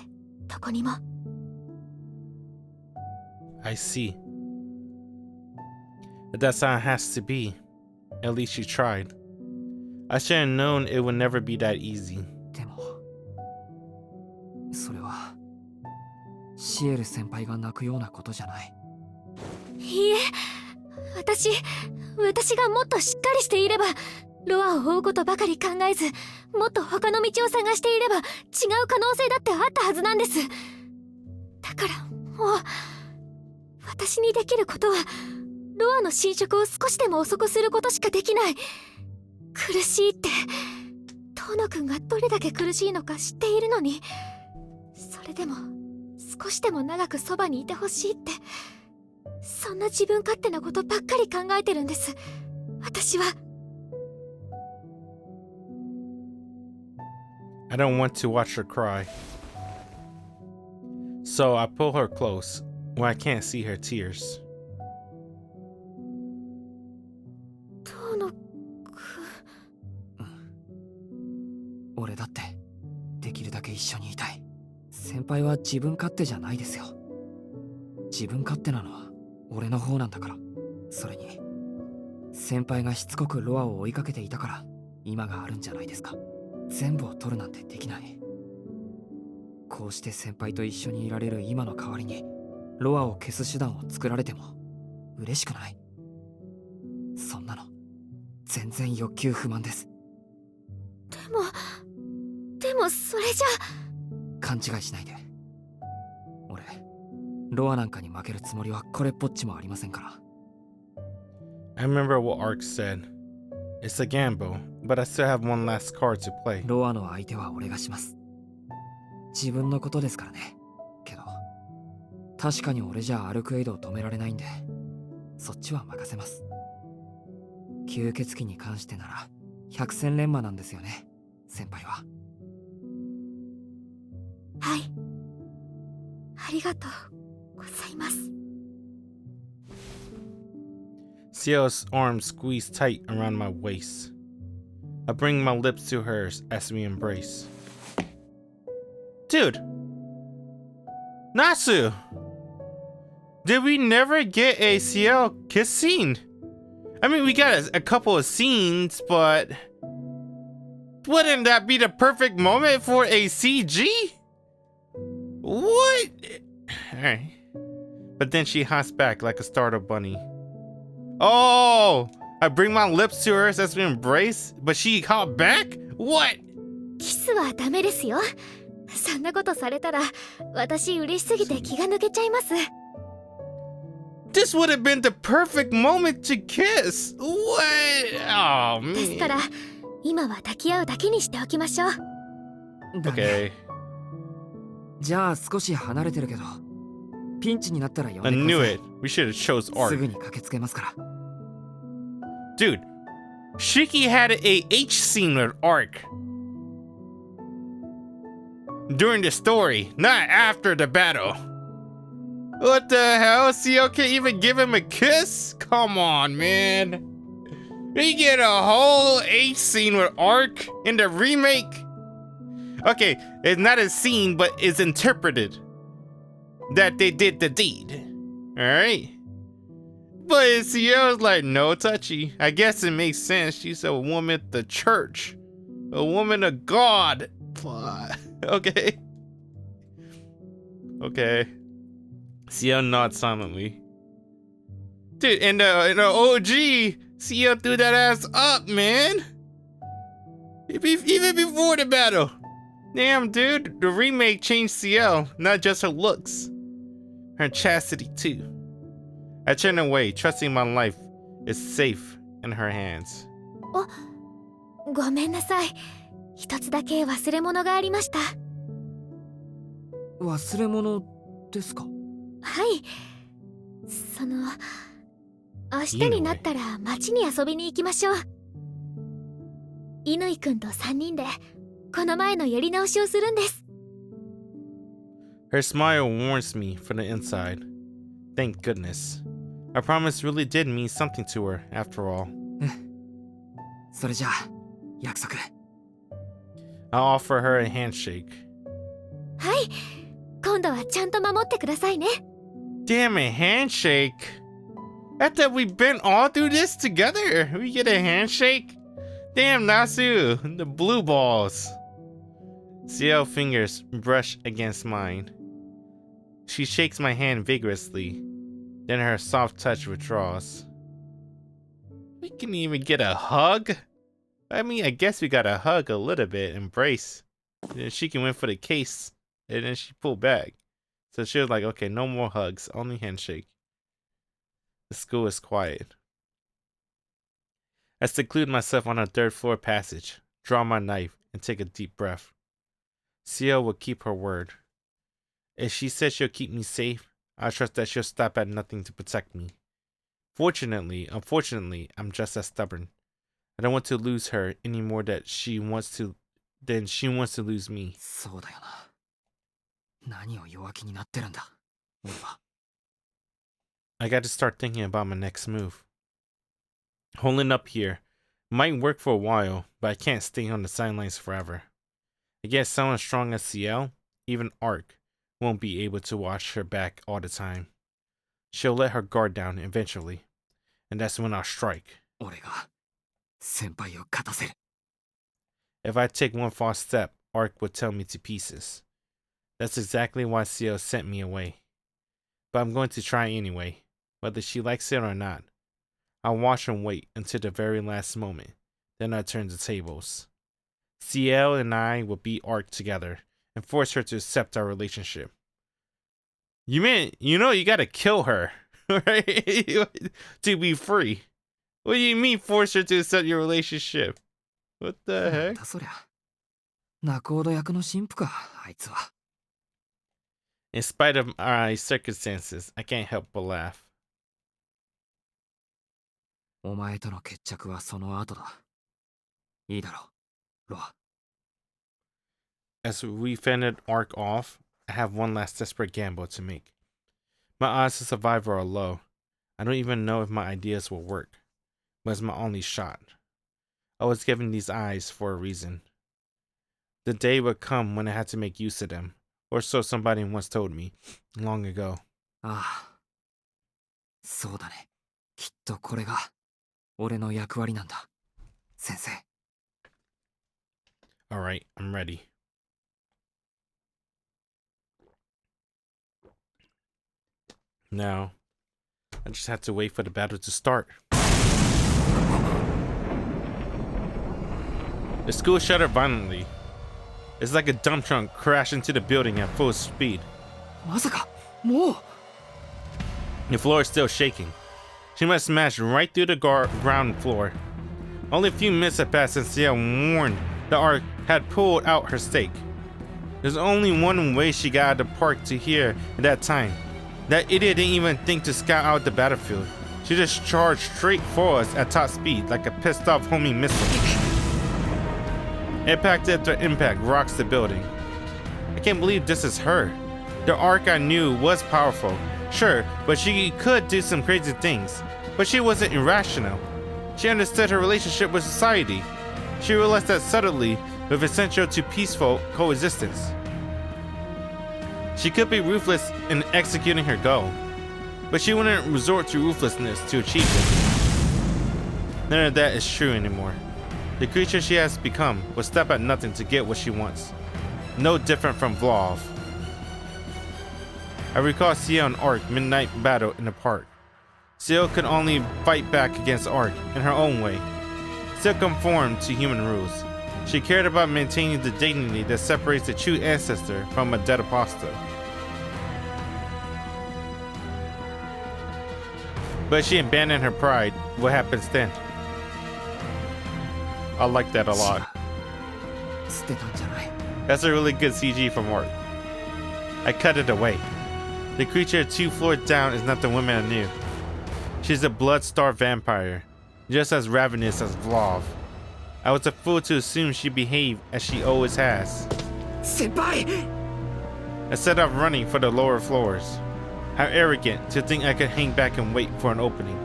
どこにも。 I see. But that's how it has to be. At least you tried. I should have known it would never be that easy. でもそれはシエル先輩が泣くようなことじゃない。いいえ、私がもっとしっかりしていれば、ロアを追うことばかり考えず、もっと他の道を探していれば違う可能性だってあったはずなんです。だからもう私にできることはロアの侵食を少しでも遅くすることしかできない。苦しいって遠野くんがどれだけ苦しいのか知っているのに、それでも少しでも長くそばにいてほしいって、そんな自分勝手なことばっかり考えてるんです、私は。I don't want to watch her cry. So I pull her close where I can't see her tears. 遠野くん。俺だってできるだけ一緒にいたい。先輩は自分勝手じゃないですよ。自分勝手なのは俺の方なんだから。それに先輩がしつこくロアを追いかけていたから今があるんじゃないですか。全部を取るなんてできない。こうして先輩と一緒にいられる今の代わりにロアを消す手段を作られても嬉しくない。そんなの全然欲求不満です。でもそれじゃ。勘違いしないで。俺ロアなんかに負けるつもりはこれっぽっちもありませんから。 I remember what Arc said. It's a gamble, but I still have one last card to play. ロアの相手は俺がします。自分のことですからね。けど確かに俺じゃアルクエイドを止められないんでそっちは任せます。吸血鬼に関してなら百戦錬磨なんですよね、先輩は。はい、ありがとうございます。Ciel's arms squeeze tight around my waist. I bring my lips to hers as we embrace. Dude! Nasu! Did we never get a Ciel kiss scene? I mean, we got a couple of scenes, but wouldn't that be the perfect moment for a CG? What? Alright. But then she hops back like a startled bunny. Oh! I bring my lips to hers as we embrace, but she hopped back? What? キスはダメですよ。そんなことされたら私嬉しすぎて気が抜けちゃいます。This would have been the perfect moment to kiss. What? Oh, man. ですから今は抱き合うだけにしておきましょう。だね。 Okay. じゃあ少し離れてるけどピンチになったら呼んで I くだ knew さい。 it. We should have chose す Arc. ぐに駆けつけますから。 Dude, Shiki had a H scene with Arc. During the story, not after the battle. What the hell? Ciel can't even give him a kiss? Come on, man. We get a whole H scene with Arc in the remake? Okay, it's not a scene, but it's interpreted that they did the deed. Alright? But Ciel's like, no touchy. I guess it makes sense. She's a woman of the church. A woman of God. Okay. Okay. Ciel nods silently. Dude, and the OG, Ciel threw that ass up, man. Even before the battle. Damn, dude. The remake changed Ciel, not just her looks. Her chastity, too. I turn away, trusting my life is safe in her hands. ごめんなさい。一つだけ忘れ物がありました。忘れ物ですか？はい。明日になったら街に遊びに行きましょう。乾くんと3人でこの前のやり直しをするんです。Her smile warms me from the inside. Thank goodness. Our promise really did mean something to her, after all. それじゃあ約束。I offer her a handshake. はい。今度はちゃんと守ってくださいね。Damn it, handshake. After we've been all through this together, we get a handshake? Damn, Nasu, the blue balls. Ciel fingers brush against mine. She shakes my hand vigorously, then her soft touch withdraws. We can even get a hug? I mean, I guess we got a hug a little bit, embrace. And then she can win for the case, and then she pulled back. So she was like, okay, no more hugs, only handshake. The school is quiet. I seclude myself on a third floor passage, draw my knife, and take a deep breath. Ciel will keep her word. If she says she'll keep me safe, I trust that she'll stop at nothing to protect me. Unfortunately, I'm just as stubborn. I don't want to lose her any more than she wants to lose me. そうだよな。何を弱気になってるんだ、俺は。I got to start thinking about my next move. Holding up here might work for a while, but I can't stay on the sidelines forever. I guess someone strong as Ciel, even Arc, won't be able to watch her back all the time. She'll let her guard down eventually, and that's when I'll strike. 俺が先輩を勝たせる。If I take one false step, Arc would tear me to pieces. That's exactly why Ciel sent me away. But I'm going to try anyway, whether she likes it or not. I'll watch and wait until the very last moment. Then I turn the tables. Ciel and I will beat Arc together and force her to accept our relationship. You gotta kill her, right? To be free. What do you mean force her to accept your relationship? What the なん heck? だそりゃ。仲人役の神父か、あいつは。In spite of my circumstances, I can't help but laugh. お前との決着はその後だ。いいだろう、ロア。As we fended Arc off, I have one last desperate gamble to make. My odds of survival are low. I don't even know if my ideas will work, but it's my only shot. I was given these eyes for a reason. The day would come when I had to make use of them, or so somebody once told me, long ago. ああ。そうだね。きっとこれが俺の役割なんだ。先生。Alright, I'm ready. Now, I just have to wait for the battle to start. The school shuddered violently. It's like a dump truck crashed into the building at full speed. まさか、もう The floor is still shaking. She must smash right through the ground floor. Only a few minutes had passed since Ciel warned the Arc had pulled out her stake. There's only one way she got out of the park to here at that time. That idiot didn't even think to scout out the battlefield. She just charged straight for us at top speed like a pissed off homing missile. Impact after impact rocks the building. I can't believe this is her. The Arc I knew was powerful, sure, but she could do some crazy things. But she wasn't irrational. She understood her relationship with society. She realized that subtly was essential to peaceful coexistence. She could be ruthless in executing her goal, but she wouldn't resort to ruthlessness to achieve it. None of that is true anymore. The creature she has become will step at nothing to get what she wants. No different from Vlov. I recall Ciel and Arc midnight battle in the park. Ciel could only fight back against Arc in her own way. Still conformed to human rules. She cared about maintaining the dignity that separates the true ancestor from a dead apostle. But she abandoned her pride. What happens then? I like that a lot. 捨てたんじゃない。 That's a really good CG from Arc. I cut it away. The creature 2 floors down is not the woman I knew. She's a blood-starved vampire, just as ravenous as Vlov. I was a fool to assume she behaved as she always has. 先輩 I set off running for the lower floors. How arrogant to think I could hang back and wait for an opening.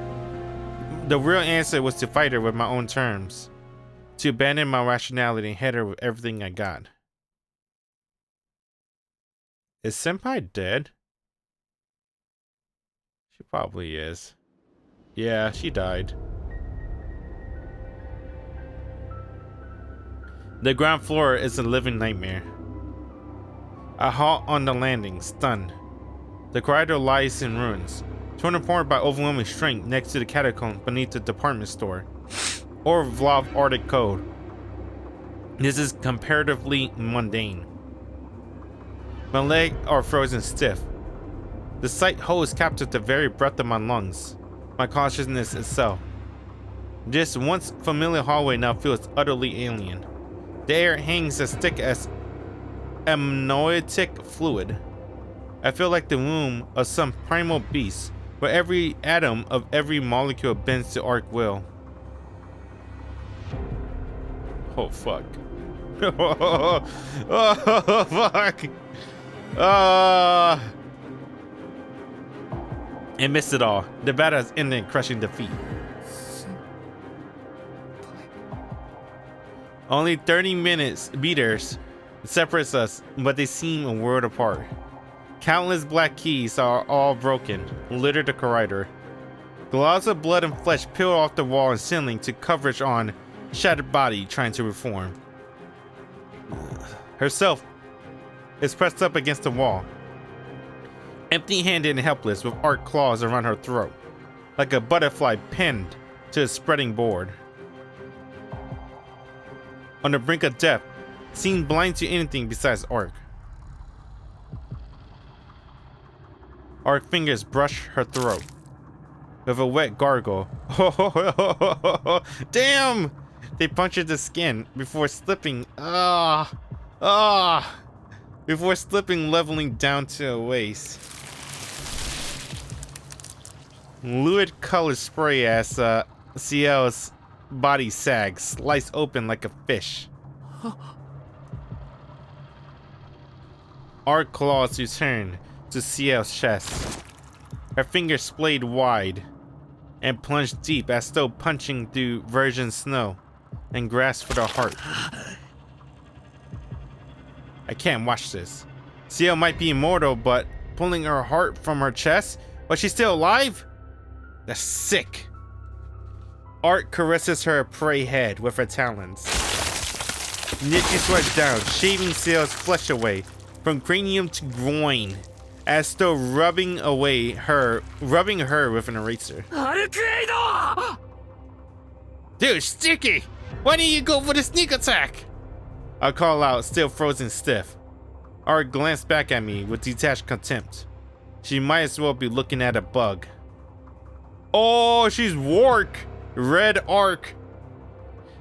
The real answer was to fight her with my own terms. To abandon my rationality and hit her with everything I got. Is Senpai dead? She probably is. Yeah, she died. The ground floor is a living nightmare. I halt on the landing, stunned. The corridor lies in ruins, torn apart by overwhelming strength next to the catacombs beneath the department store, or Vlov Arctic Code. This is comparatively mundane. My legs are frozen stiff. The sight holds captive the very breath of my lungs, my consciousness itself. This once familiar hallway now feels utterly alien. The air hangs as thick as amniotic fluid. I feel like the womb of some primal beast, where every atom of every molecule bends to Arc will. Oh fuck. Oh fuck. It missed it all. The battle has ended in crushing defeat. Only 30 meters separates us, but they seem a world apart. Countless black keys are all broken, littered the corridor. Globs of blood and flesh peel off the wall and ceiling to coverage on shattered body trying to reform. Herself is pressed up against the wall, empty-handed and helpless, with arc claws around her throat, like a butterfly pinned to a spreading board. On the brink of death, seemed blind to anything besides Arc. Arc fingers brush her throat with a wet gargle. Damn! They punctured the skin before slipping. Before slipping, leveling down to a waist. Lurid color spray as Ciel's body sags, sliced open like a fish. Arc claws return to Ciel's chest. Her fingers splayed wide and plunged deep as though punching through virgin snow and grasped for the heart. I can't watch this. Ciel might be immortal, but pulling her heart from her chest while she's still alive? That's sick. Arc caresses her prey head with her talons. She swipes down, shaving Ciel's flesh away from cranium to groin, as though rubbing her with an eraser. Arcueid! Dude, Sticky! Why didn't you go for the sneak attack? I call out, still frozen stiff. Arc glanced back at me with detached contempt. She might as well be looking at a bug. Oh, she's Wark! Red Arc.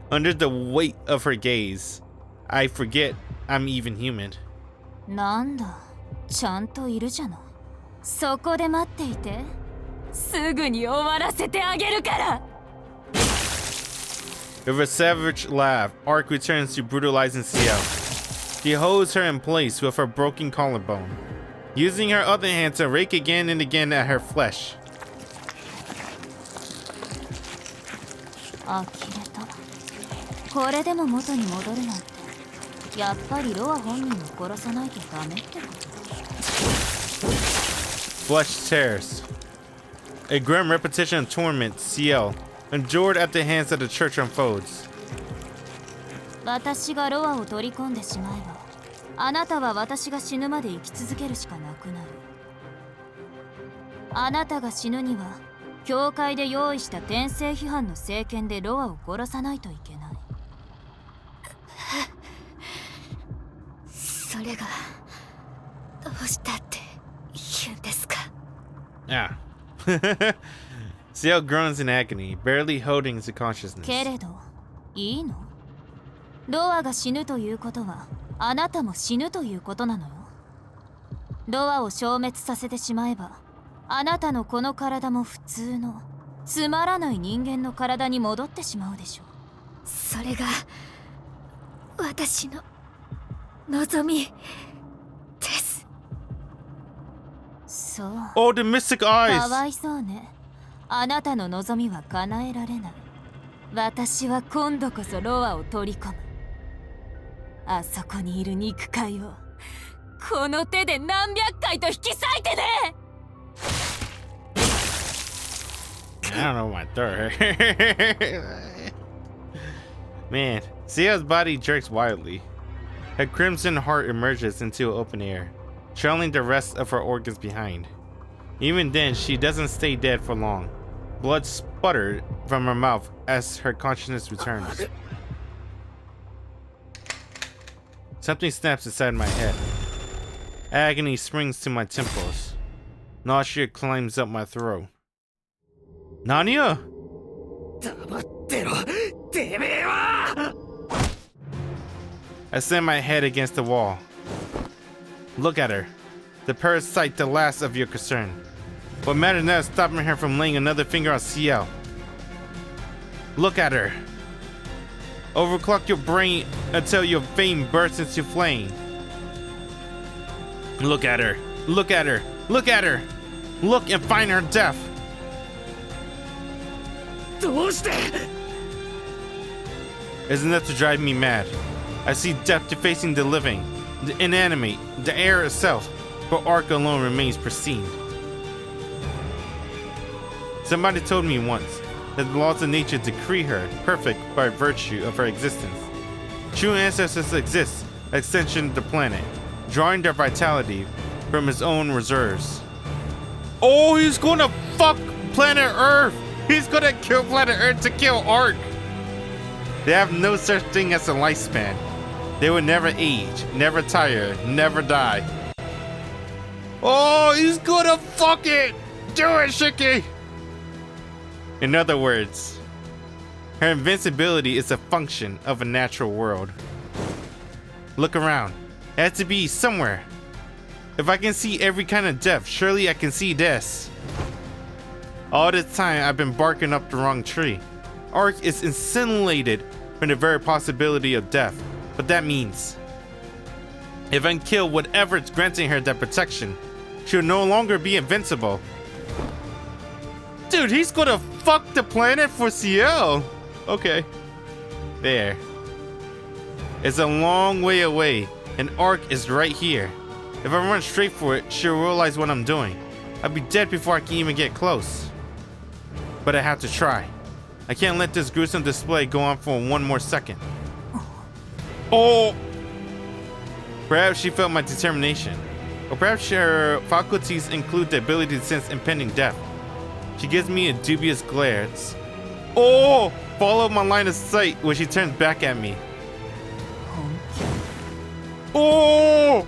Under the weight of her gaze, I forget I'm even human. なんだ、ちゃんといるじゃない。そこで待っていて。すぐに終わらせてあげるから。With a savage laugh, Arc returns to brutalizing Ciel. She holds her in place with her broken collarbone, using her other hand to rake again and again at her flesh. 呆れた。これでも元に戻るなんて。やっぱりロア本人を殺さないとダメってこと。Flesh tears. A grim repetition of torment Ciel endured at the hands of the church unfolds. 私がロアを取り込んでしまえば、あなたは私が死ぬまで生き続けるしかなくなる。あなたが死ぬには、教会で用意した転生批判の聖剣でロアを殺さないといけない。それがどうしたって言うんですか。 Yeah. Ciel groans in agony, barely holding to consciousness. けれど、いいの？ロアが死ぬということは、あなたも死ぬということなのよ。ロアを消滅させてしまえば、あなたのこの体も普通の、つまらない人間の体に戻ってしまうでしょう。それが私の望みです。そう。Oh, the mystic か eyes! わいそうね。あなたの望みは叶えられない。私は今度こそロアを取り込む。あそこにいる肉塊をこの手で何百回と引き裂いてね。I don't know my third. Man, Ciel's body jerks wildly. Her crimson heart emerges into open air, trailing the rest of her organs behind. Even then, she doesn't stay dead for long. Blood sputtered from her mouth as her consciousness returns. Something snaps inside my head. Agony springs to my temples. Nausea climbs up my throat. Nanya? 黙ってろ、てめえは。 I slam my head against the wall. Look at her. The parasite, the last of your concern. What matters now is stopping her from laying another finger on Ciel. Look at her. Overclock your brain until your vein bursts into flame. Look at her. Look at her. Look at her. Look and find her death. どうして Isn't that to drive me mad? I see death defacing the living, the inanimate, the air itself, but Arc alone remains pristine. Somebody told me once that the laws of nature decree her perfect by virtue of her existence. True ancestors exist, extension of the planet, drawing their vitality from his own reserves. Oh, he's gonna fuck planet Earth! He's gonna kill planet Earth to kill Arc! They have no such thing as a lifespan. They will never age, never tire, never die. Oh, he's gonna fuck it! Do it, Shiki! In other words, her invincibility is a function of a natural world. Look around. It has to be somewhere. If I can see every kind of death, surely I can see this. All this time, I've been barking up the wrong tree. Arc is insulated from the very possibility of death. But that means, if I can kill whatever is granting her that protection, she'll no longer be invincible. Dude, he's gonna fuck the planet for Ciel. Okay. There. It's a long way away, and Arc is right here. If I run straight for it, she'll realize what I'm doing. I'll be dead before I can even get close. But I have to try. I can't let this gruesome display go on for one more second. Oh! Perhaps she felt my determination. Or perhaps her faculties include the ability to sense impending death. She gives me a dubious glare. Oh! Follow my line of sight when she turns back at me. Oh!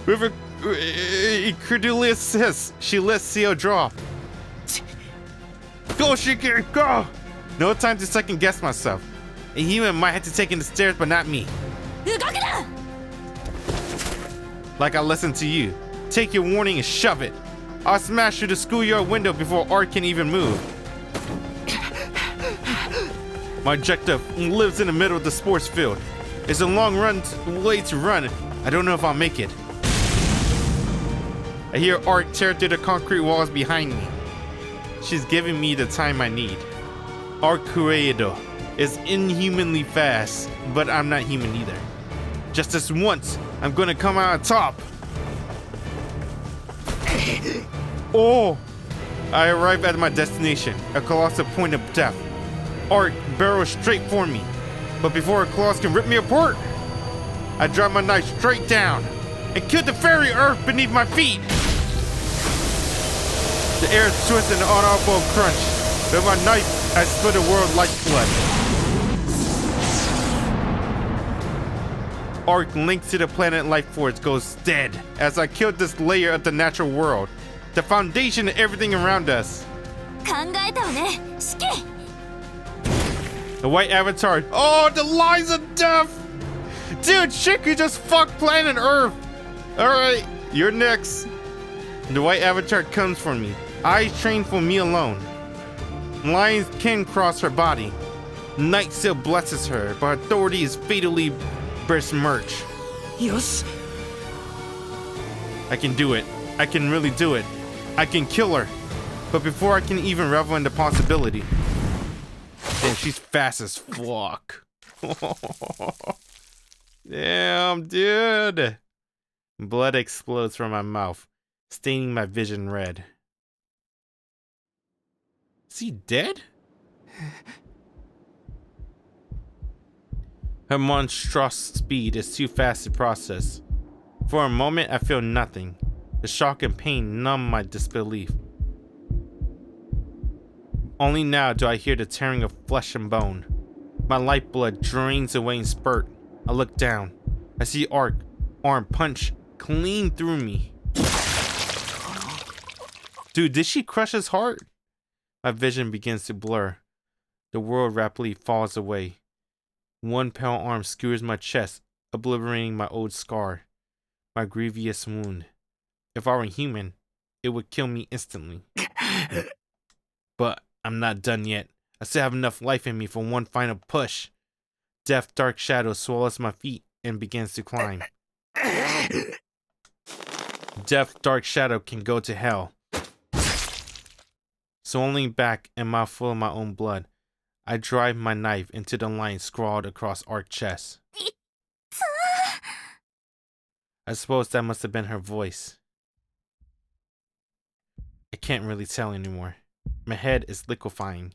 With a incredulous hiss, she lets Ciel draw. Go, Shiki, go! No time to second guess myself. A human might have to take in the stairs, but not me. Like I listened to you. Take your warning and shove it. I'll smash through the schoolyard window before Arc can even move. My objective lives in the middle of the sports field. It's a long way to run. I don't know if I'll make it. I hear Arc tear through the concrete walls behind me. She's giving me the time I need. Arcueid is inhumanly fast, but I'm not human either. Just this once, I'm gonna come out on top. Oh! I arrive at my destination, a colossal point of death. Arc barrels straight for me, but before her claws can rip me apart, I drop my knife straight down and kill the very earth beneath my feet. The air twists in an unaudible crunch. With my knife, I split the world like blood. Arc linked to the planet life force goes dead as I killed this layer of the natural world, the foundation of everything around us. 考えたわね、シキ。 The white avatar. Oh, the lines of death! Dude, Shiki just fucked planet Earth! Alright, you're next. The white avatar comes for me. Eyes trained for me alone. Lion's kin cross her body. Night still blesses her, but authority is fatally besmirched. Yes. I can do it. I can really do it. I can kill her. But before I can even revel in the possibility. Damn, she's fast as fuck. Damn, dude. Blood explodes from my mouth, staining my vision red. Is he dead? Her monstrous speed is too fast to process. For a moment, I feel nothing. The shock and pain numb my disbelief. Only now do I hear the tearing of flesh and bone. My lifeblood drains away in spurt. I look down. I see Arc, arm punch clean through me. Dude, did she crush his heart? My vision begins to blur. The world rapidly falls away. One pale arm skewers my chest, obliterating my old scar, my grievous wound. If I were human, it would kill me instantly. But I'm not done yet. I still have enough life in me for one final push. Death Dark Shadow swallows my feet and begins to climb. Death Dark Shadow can go to hell. So only back and mouth full of my own blood, I drive my knife into the line scrawled across Arc's chest. I suppose that must have been her voice. I can't really tell anymore. My head is liquefying.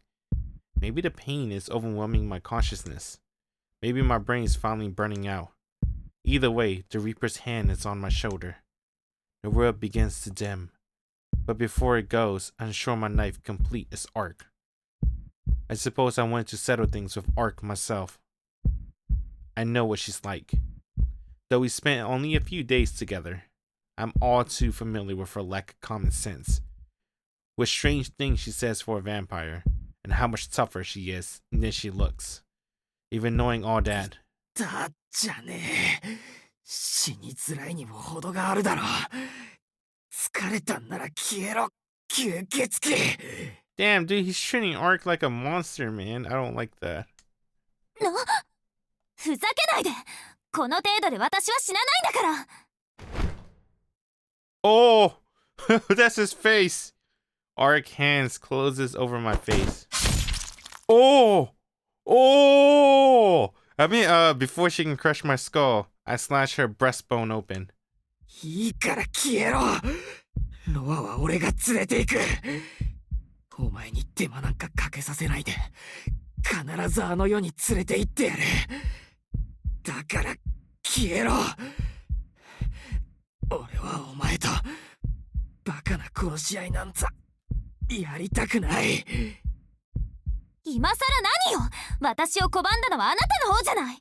Maybe the pain is overwhelming my consciousness. Maybe my brain is finally burning out. Either way, the Reaper's hand is on my shoulder. The world begins to dim. But before it goes, I ensure my knife complete its arc. I suppose I wanted to settle things with Arc myself. I know what she's like. Though we spent only a few days together, I'm all too familiar with her lack of common sense. What strange things she says for a vampire, and how much tougher she is than she looks. Even knowing all that. Damn, dude, he's treating Arc like a monster, man. I don't like that. ふざけないで。この程度で私は死なないんだから。Oh! That's his face! Arc hands closes over my face. Oh! Oh! I mean, before she can crush my skull, I slash her breastbone open. いいから消えろ。ロアは俺が連れて行く。お前に手間なんかかけさせないで、必ずあの世に連れて行ってやる。だから消えろ。俺はお前とバカな殺し合いなんざやりたくない。今さら何よ。私を拒んだのはあなたの方じゃない。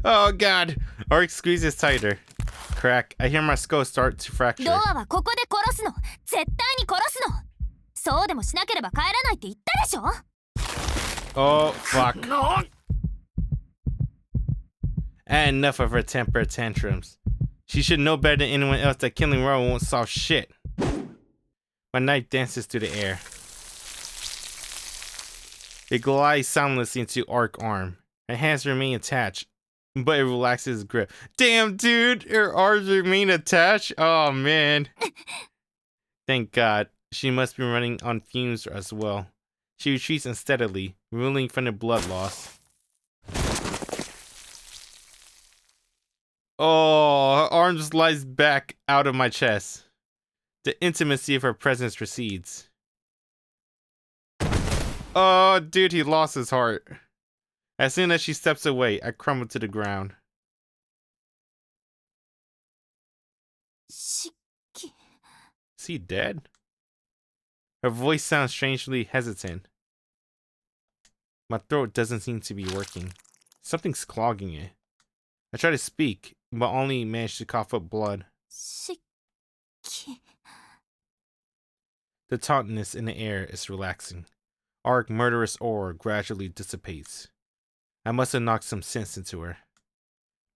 Oh god. Arc squeezes tighter. Crack. I hear my skull start to fracture. ロアはここで殺すの。絶対に殺すの。そうでもしなければ帰らないって言ったでしょ。Oh fuck. And enough of her temper tantrums. She should know better than anyone else that killing Roa won't solve shit. My knife dances through the air. It glides soundlessly into Arc's arm. Her hands remain attached, but it relaxes his grip. Damn, dude, her arms remain attached? Oh, man. Thank God. She must be running on fumes as well. She retreats unsteadily, reeling from the blood loss. Oh, her arm slides back out of my chest. The intimacy of her presence recedes. Oh, dude, he lost his heart. As soon as she steps away, I crumble to the ground. Is he dead? Her voice sounds strangely hesitant. My throat doesn't seem to be working. Something's clogging it. I try to speak, but only manage to cough up blood. The tautness in the air is relaxing. Arc's murderous aura gradually dissipates. I must have knocked some sense into her,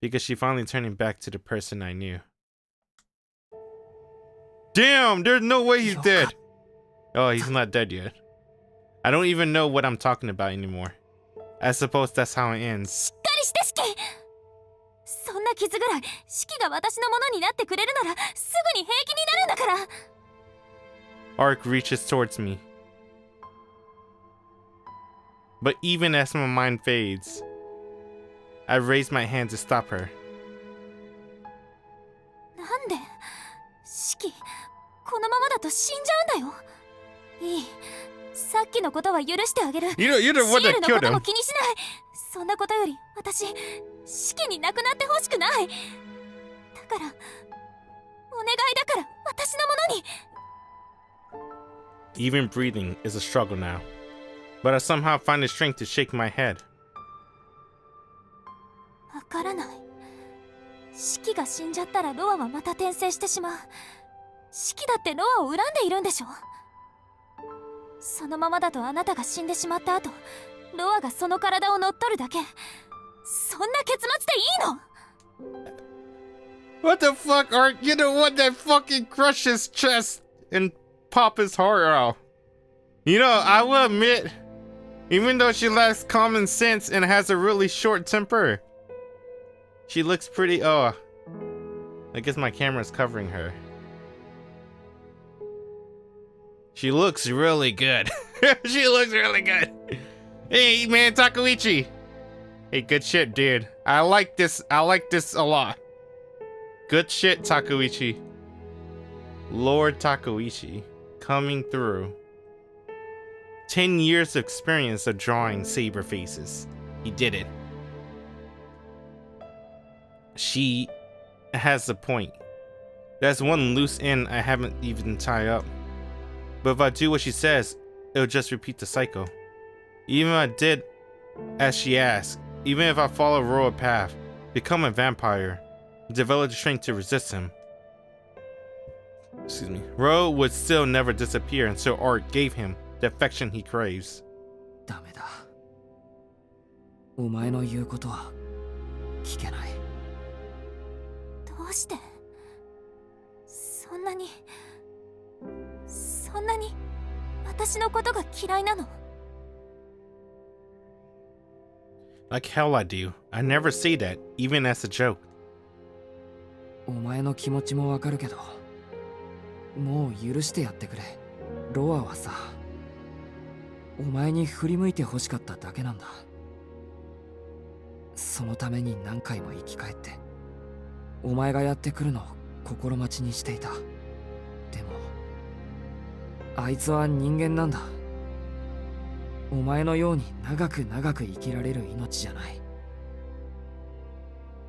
because she finally turning back to the person I knew. Damn, there's no way he's dead. Oh, he's not dead yet. I don't even know what I'm talking about anymore. I suppose that's how it ends. そんな傷ぐらいシキが私のものになってくれるならすぐに平気になるんだから。Arc reaches towards me. But even as my mind fades, I raise my hand to stop her. なんでシキ、このままだと死んじゃうんだよ。いい、さっきのことは許してあげる。You're the one that killed him. シエルのことも気にしない。そんなことより私、シキに亡くなってほしくない。だからお願いだから私のものに。Even breathing is a struggle now, but I somehow find the strength to shake my head. わからない。シキが死んじゃったらロアはまた転生してしまう。シキだってロアを恨んでいるんでしょ。そのままだとあなたが死んでしまった後、ロアがその体を乗っ取るだけ。そんな結末でいいの？ What the fuck, Arc? You the one that fucking crushed his chest and pop his heart out. You know, I will admit, even though she lacks common sense and has a really short temper, she looks pretty, I guess my camera's covering her. She looks really good. She looks really good. Hey, man, Takeuchi. Hey, good shit, dude. I like this a lot. Good shit, Takeuchi. Lord Takeuchi coming through. 10 years of experience of drawing saber faces. He did it. She has a point. That's one loose end I haven't even tied up. But if I do what she says, it'll just repeat the cycle. Even if I did as she asked, even if I follow Roa path, become a vampire, develop the strength to resist him, Roa would still never disappear until Art gave him the affection he craves. ダメだ。お前の言うことは聞けない。どうしてそんなに私のことが嫌いなの？ Like hell I do. I never say that, even as a joke. お前の気持ちもわかるけど、もう許してやってくれ。ロアはさ、お前に振り向いて欲しかっただけなんだ。そのために何回も生き返って、お前がやってくるのを心待ちにしていた。でも、あいつは人間なんだ。お前のように長く長く生きられる命じゃない。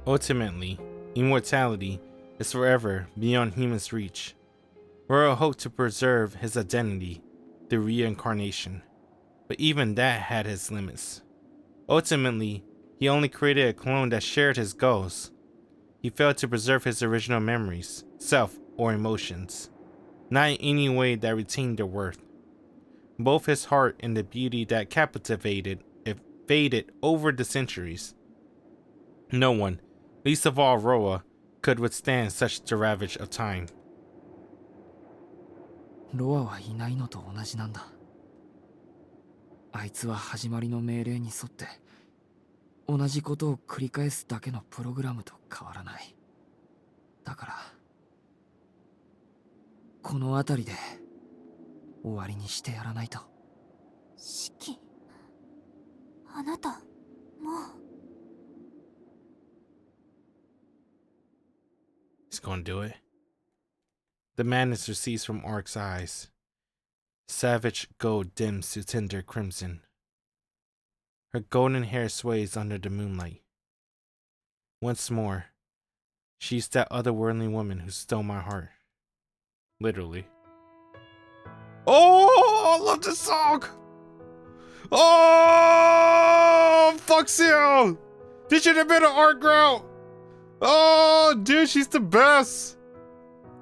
Ultimately, immortality is forever beyond humans' reach. Roa hoped to preserve his identity through reincarnation, but even that had its limits. Ultimately, he only created a clone that shared his goals. He failed to preserve his original memories, self, or emotions, not in any way that retained their worth. Both his heart and the beauty that captivated it faded over the centuries. No one, least of all Roa, could withstand such the ravage of time. ロアはいないのと同じなんだ。あいつは始まりの命令に沿って同じことを繰り返すだけのプログラムと変わらない。だからこの辺りで終わりにしてやらないと。シキ、あなたもう。He's gonna do it. The madness recedes from Ark's eyes. Savage gold dims to tender crimson. Her golden hair sways under the moonlight. Once more, she's that otherworldly woman who stole my heart. Literally. Oh, I love this song! Oh, fuck Ciel! This should have been an Arc route! Oh, dude, she's the best!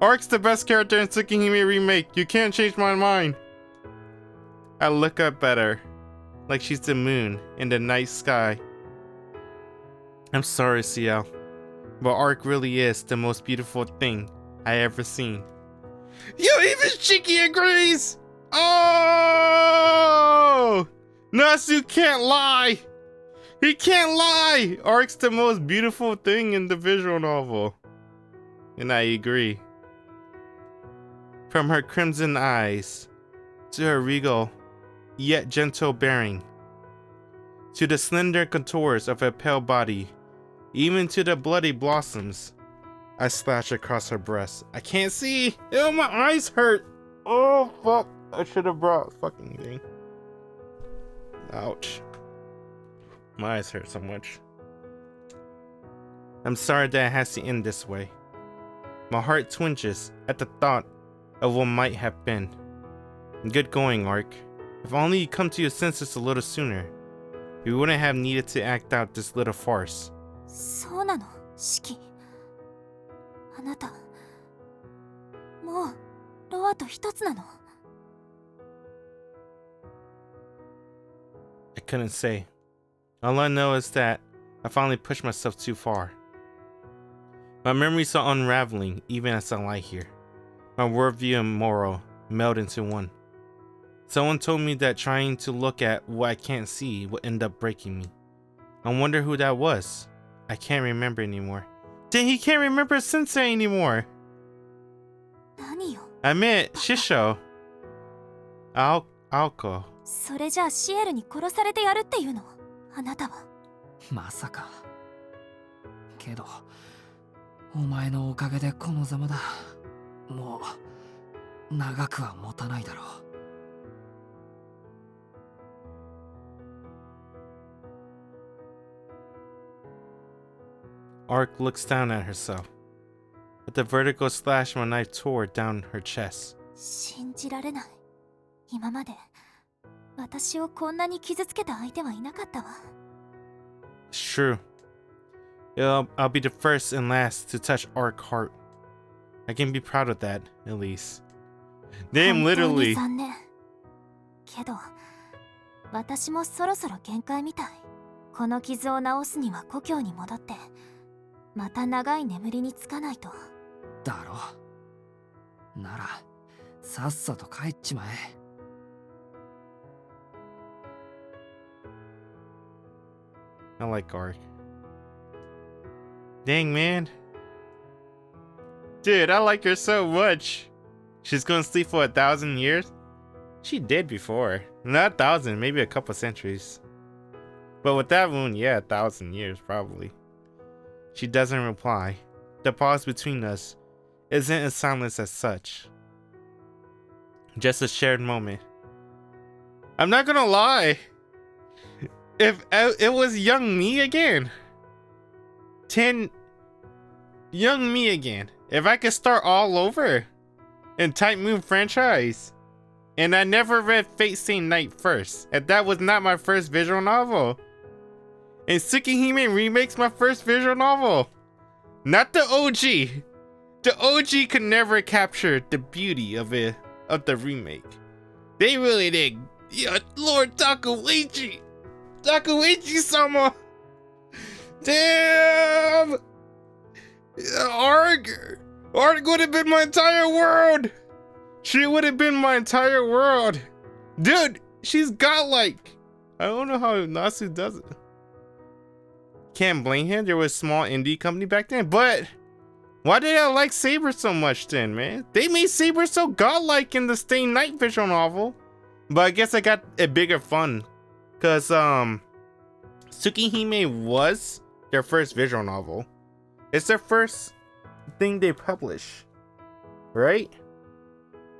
Ark's the best character in Tsukihime Remake. You can't change my mind. I look up at her like she's the moon in the night sky. I'm sorry, Ciel, but Arc really is the most beautiful thing I ever seen. Yo, even Shiki agrees! Oh! Nasu can't lie! He can't lie! Arc's the most beautiful thing in the visual novel. And I agree. From her crimson eyes, to her regal, yet gentle bearing, to the slender contours of her pale body, even to the bloody blossoms I slash across her breast. I can't see! Oh, my eyes hurt! Oh, fuck. I should have brought a fucking thing. Ouch. My eyes hurt so much. I'm sorry that it has to end this way. My heart twinges at the thought of what might have been. Good going, Arc. If only you come to your senses a little sooner, we wouldn't have needed to act out this little farce. そうなの、シキ。あなた、もうロアと一つなの？ I couldn't say. All I know is that I finally pushed myself too far. My memories are unraveling even as I lie here. My worldview and moral meld into one. Someone told me that trying to look at what I can't see would end up breaking me. I wonder who that was. I can't remember anymore. Dang, he can't remember Sensei anymore. 何よ。 I meant Shisho. Aoko. それじゃあシエルに殺されてやるっていうの？あなたは。まさか。けどお前のおかげでこのざまだ。もう長くは持たないだろう。Arc looks down at herself. With a vertical slash, my knife tore down her chest. 信じられない。今まで私をこんなに傷つけた相手はいなかったわ。It's true. I'll be the first and last to touch Arc's heart. I can be proud of that, at least. Damn, 本当に literally. 残念。けど、私もそろそろ限界みたい。この傷を治すには故郷に戻って、また長い眠りにつかないと。だろ。ならさっさと帰っちまえ。I like Arc. Dang, man. Dude, I like her so much. She's gonna sleep for 1,000 years? She did before. Not 1,000, maybe a couple centuries. But with that wound, yeah, 1,000 years, probably. She doesn't reply. The pause between us isn't a silence as such. Just a shared moment. I'm not gonna lie. If it was young me again. Young me again. If I could start all over in Type Moon franchise. And I never read Fate Stay Night first. And that was not my first visual novel. And Tsukihime Remake's my first visual novel. Not the OG. The OG could never capture the beauty of the remake. They really did. Yeah, Lord Takeuchi. Takeuchi-sama. Damn. Arc would have been my entire world. She would have been my entire world. Dude, she's godlike. I don't know how Nasu does it. Can't blame him. There was a small indie company back then. But why did I like Saber so much then, man? They made Saber so godlike in the Stay Night visual novel. But I guess I got a bigger fun. Because Tsukihime was their first visual novel. It's their first thing they publish. Right?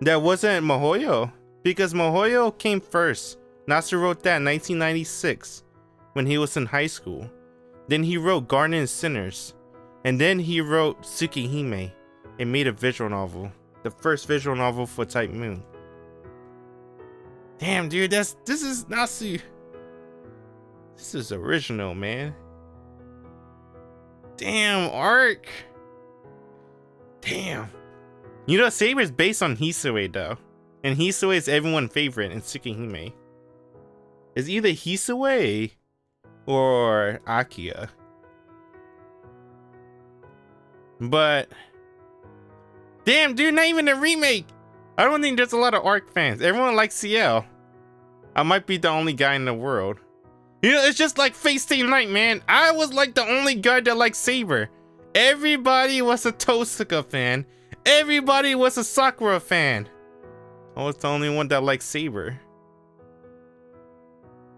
That wasn't Mihoyo. Because Mihoyo came first. Nasu wrote that in 1996 when he was in high school. Then he wrote Garden and Sinners. And then he wrote Tsukihime and made a visual novel. The first visual novel for Type Moon. Damn, dude, this is Nasu. This is original, man. Damn, Arc. Damn. You know, Saber is based on Hisue, though. And Hisue is everyone's favorite in Tsukihime. It's either Hisue or Akia. But damn, dude, not even a remake. I don't think there's a lot of Arc fans. Everyone likes Ciel. I might be the only guy in the world. You know, it's just like Fate Stay Night, man. I was like the only guy that liked Saber. Everybody was a Tosuka fan. Everybody was a Sakura fan. I was the only one that liked Saber.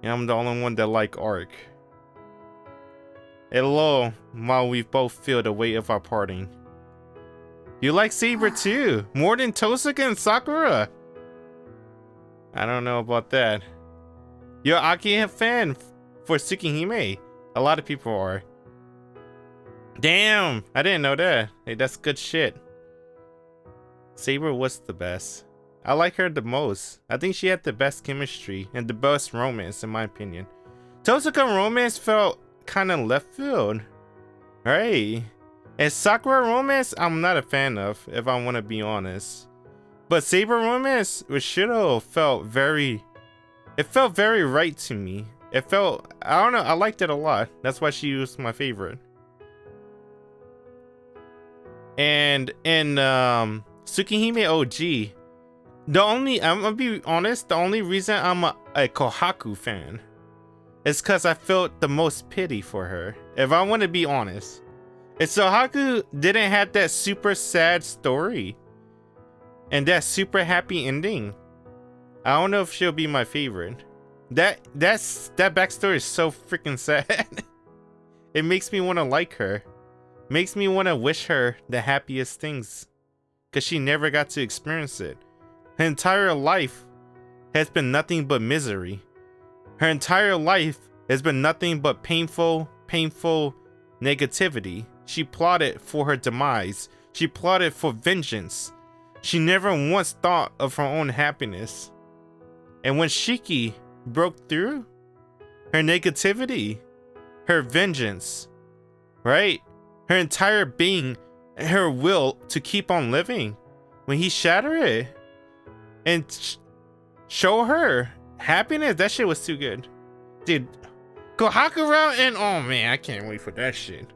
And I'm the only one that liked Arc. Hello, while we both feel the weight of our parting. You like Saber too, more than Tosuka and Sakura. I don't know about that. You're an Akia fan for Tsukihime. A lot of people are. Damn, I didn't know that. Hey, that's good shit. Saber was the best. I like her the most. I think she had the best chemistry and the best romance in my opinion. Tosuka romance felt kind of left field. Right. And Sakura romance, I'm not a fan of, if I want to be honest. But Saber romance with Shiro felt very right to me. It felt, I don't know, I liked it a lot. That's why she was my favorite. And in Tsukihime OG, I'm gonna be honest, the only reason I'm a Kohaku fan is because I felt the most pity for her. If I want to be honest. And so Haku didn't have that super sad story and that super happy ending. I don't know if she'll be my favorite. That backstory is so freaking sad. It makes me want to like her. Makes me want to wish her the happiest things. Because she never got to experience it. Her entire life has been nothing but misery. Her entire life has been nothing but painful negativity. She plotted for her demise. She plotted for vengeance. She never once thought of her own happiness. And when Shiki broke through, her negativity, her vengeance, right? Her entire being, her will to keep on living, when he shattered it and show her happiness, that shit was too good. Dude, Kohaku Route and oh man, I can't wait for that shit.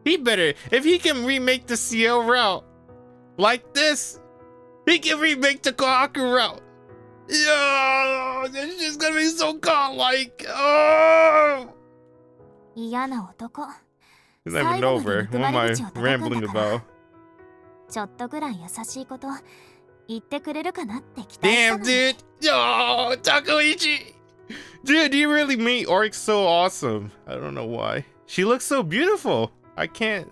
He better, if he can remake the Ciel Route like this, he can remake the Kohaku Route. Yo, this shit's gonna be so godlike. Oh! 嫌な男。 It's not even over. What am I rambling about? ちょっとぐらい優しいこと言ってくれるかなって期待したの Damn, dude. Yo, Takoichi. Dude, you really made Arc so awesome. I don't know why. She looks so beautiful. I don't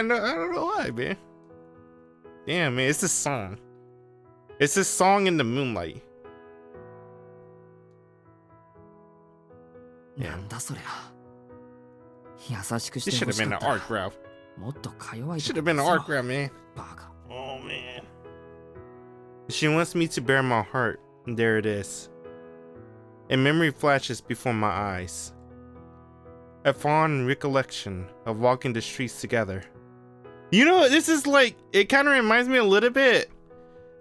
know why, man. Damn, man, it's a song. It's a song in the moonlight. なんだそりゃ。優しくし This て should ほ have し been か an ったら arc route. もっとか弱い Should と have been an こ arc route, man. バカ。 Oh, man. She wants me to bare my heart. And there it is. A memory flashes before my eyes. A fond recollection of walking the streets together. You know, this is like, it kind of reminds me a little bit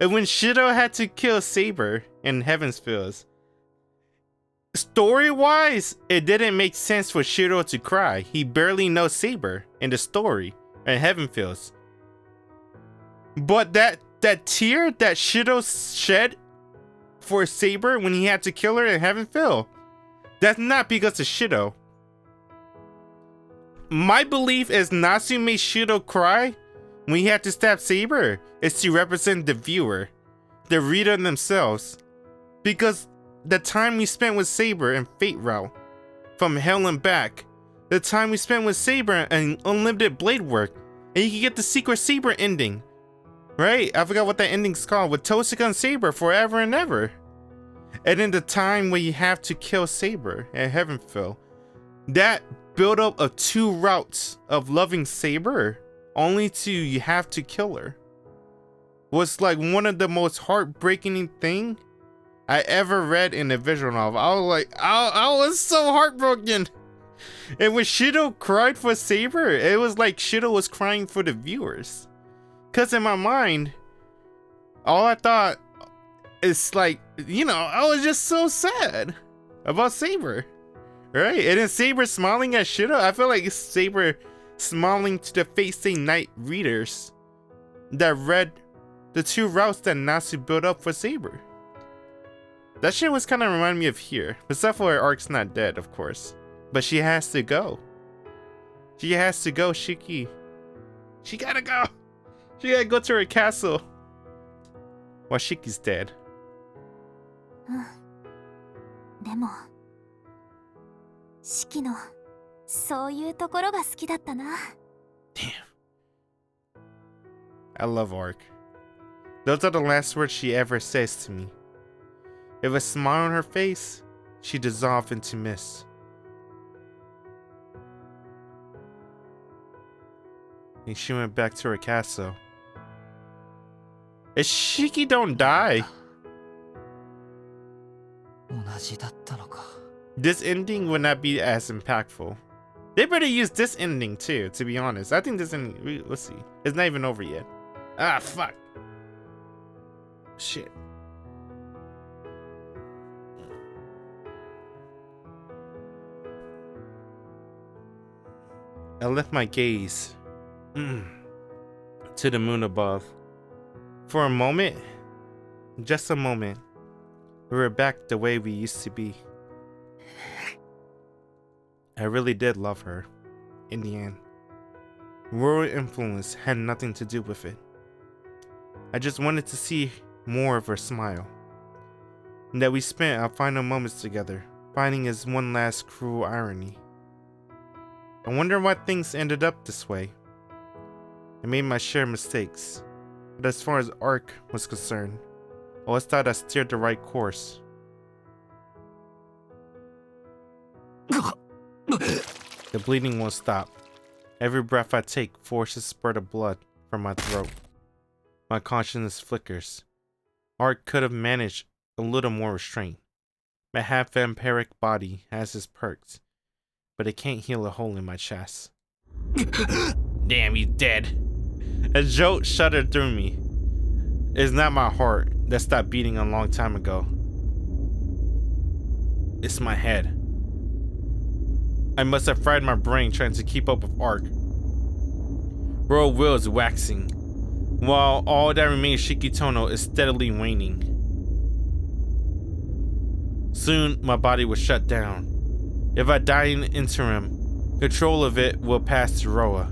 of when Shido had to kill Saber in Heaven's Fields. Story-wise, it didn't make sense for Shiro to cry. He barely knows Saber in the story in Heaven Fields. But that tear that Shiro shed for Saber when he had to kill her in Heaven Field, that's not because of Shiro. My belief is Natsu made Shiro cry when he had to stab Saber is to represent the viewer, the reader themselves. Because the time we spent with Saber in Fate Route, from Hell and Back, the time we spent with Saber and Unlimited Blade Work, and you can get the Secret Saber ending, right? I forgot what that ending's called, with Tosika and Saber forever and ever. And then the time when you have to kill Saber at Heavenfell, that build up of 2 routes of loving Saber, only to you have to kill her, was like one of the most heartbreaking thing I ever read in a visual novel. I was like, I was so heartbroken. And when Shido cried for Saber, it was like Shido was crying for the viewers. Cause in my mind, all I thought is like, you know, I was just so sad about Saber. Right? And then Saber smiling at Shido, I feel like Saber smiling to the Fate Stay Night readers that read the 2 routes that Natsu built up for Saber. That shit was kind of reminding me of here. Persephone arc's not dead, of course. But she has to go. She has to go, Shiki. She gotta go. She gotta go to her castle. While Shiki's dead. でも四季のそういうところが好きだったな。 Damn. I love Arc. Those are the last words she ever says to me. With a smile on her face, she dissolved into mist. And she went back to her castle. If Shiki don't die, 同じだったのか。 this ending would not be as impactful. They better use this ending too, to be honest. I think this ending, let's see. It's not even over yet. Ah, fuck. Shit. I left my gaze to the moon above. For a moment, just a moment, we were back the way we used to be. I really did love her, in the end. Rural influence had nothing to do with it. I just wanted to see more of her smile. And that we spent our final moments together, fighting as one last cruel irony. I wonder why things ended up this way. I made my share of mistakes, but as far as Arc was concerned, I always thought I steered the right course. The bleeding won't stop. Every breath I take forces a spurt of blood from my throat. My consciousness flickers. Arc could have managed a little more restraint. My half-vampiric body has its perks, but it can't heal a hole in my chest. Damn, he's dead. A jolt shuddered through me. It's not my heart that stopped beating a long time ago. It's my head. I must have fried my brain trying to keep up with Arc. Royal will is waxing, while all that remains Shikitono is steadily waning. Soon, my body will shut down. If I die in the interim, control of it will pass to Roa.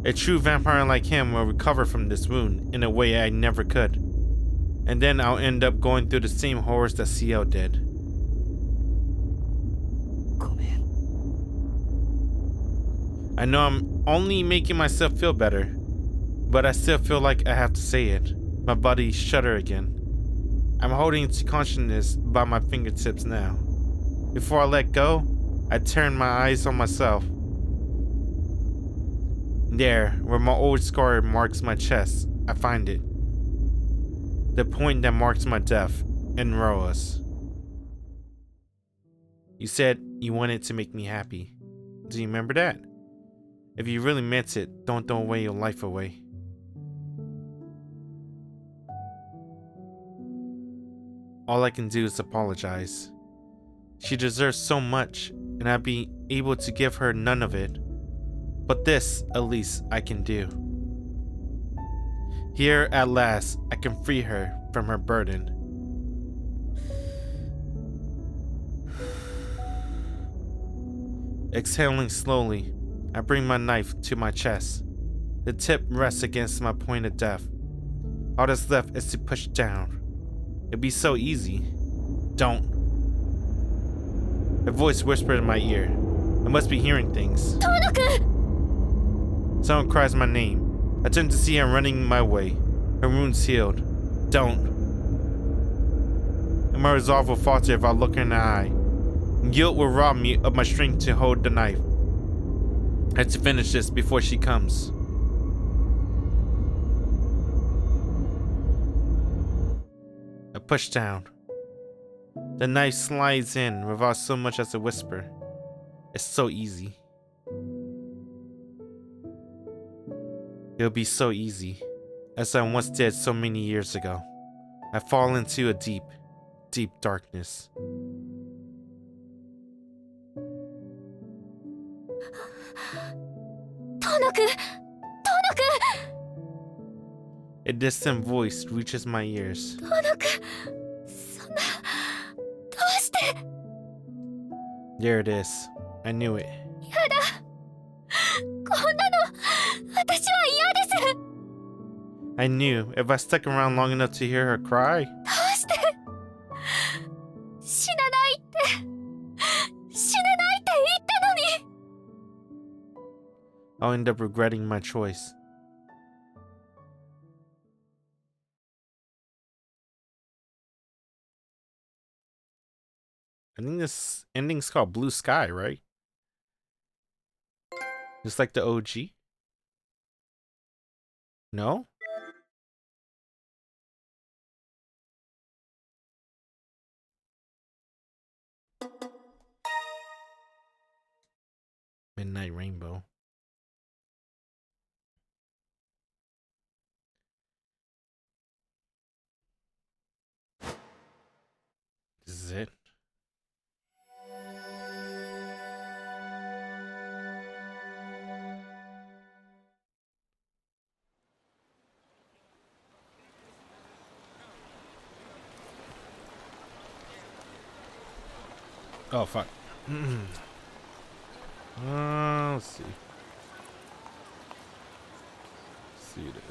A true vampire like him will recover from this wound in a way I never could. And then I'll end up going through the same horrors that Ciel did. I know I'm only making myself feel better, but I still feel like I have to say it. My body shudder again. I'm holding to consciousness by my fingertips now. Before I let go, I turn my eyes on myself. There, where my old scar marks my chest, I find it. The point that marks my death and Roa's. You said you wanted to make me happy. Do you remember that? If you really meant it, don't throw away your life away. All I can do is apologize. She deserves so much, and I'd be able to give her none of it. But this, at least, I can do. Here, at last, I can free her from her burden. Exhaling slowly, I bring my knife to my chest. The tip rests against my point of death. All that's left is to push down. It'd be so easy. Don't. A voice whispered in my ear. I must be hearing things. Someone cries my name. I turn to see her running my way. Her wounds healed. Don't. And my resolve will falter if I look her in the eye. Guilt will rob me of my strength to hold the knife. I have to finish this before she comes. I push down. The knife slides in without so much as a whisper. It's so easy. It'll be so easy, as I once did so many years ago. I fall into a deep, deep darkness. A distant voice reaches my ears. There it is. I knew it. I knew if I stuck around long enough to hear her cry, I'll end up regretting my choice. I think this ending's called Blue Sky, right? Just like the OG? No? Midnight Rainbow. This is it. Oh, fuck. Let's see. See this.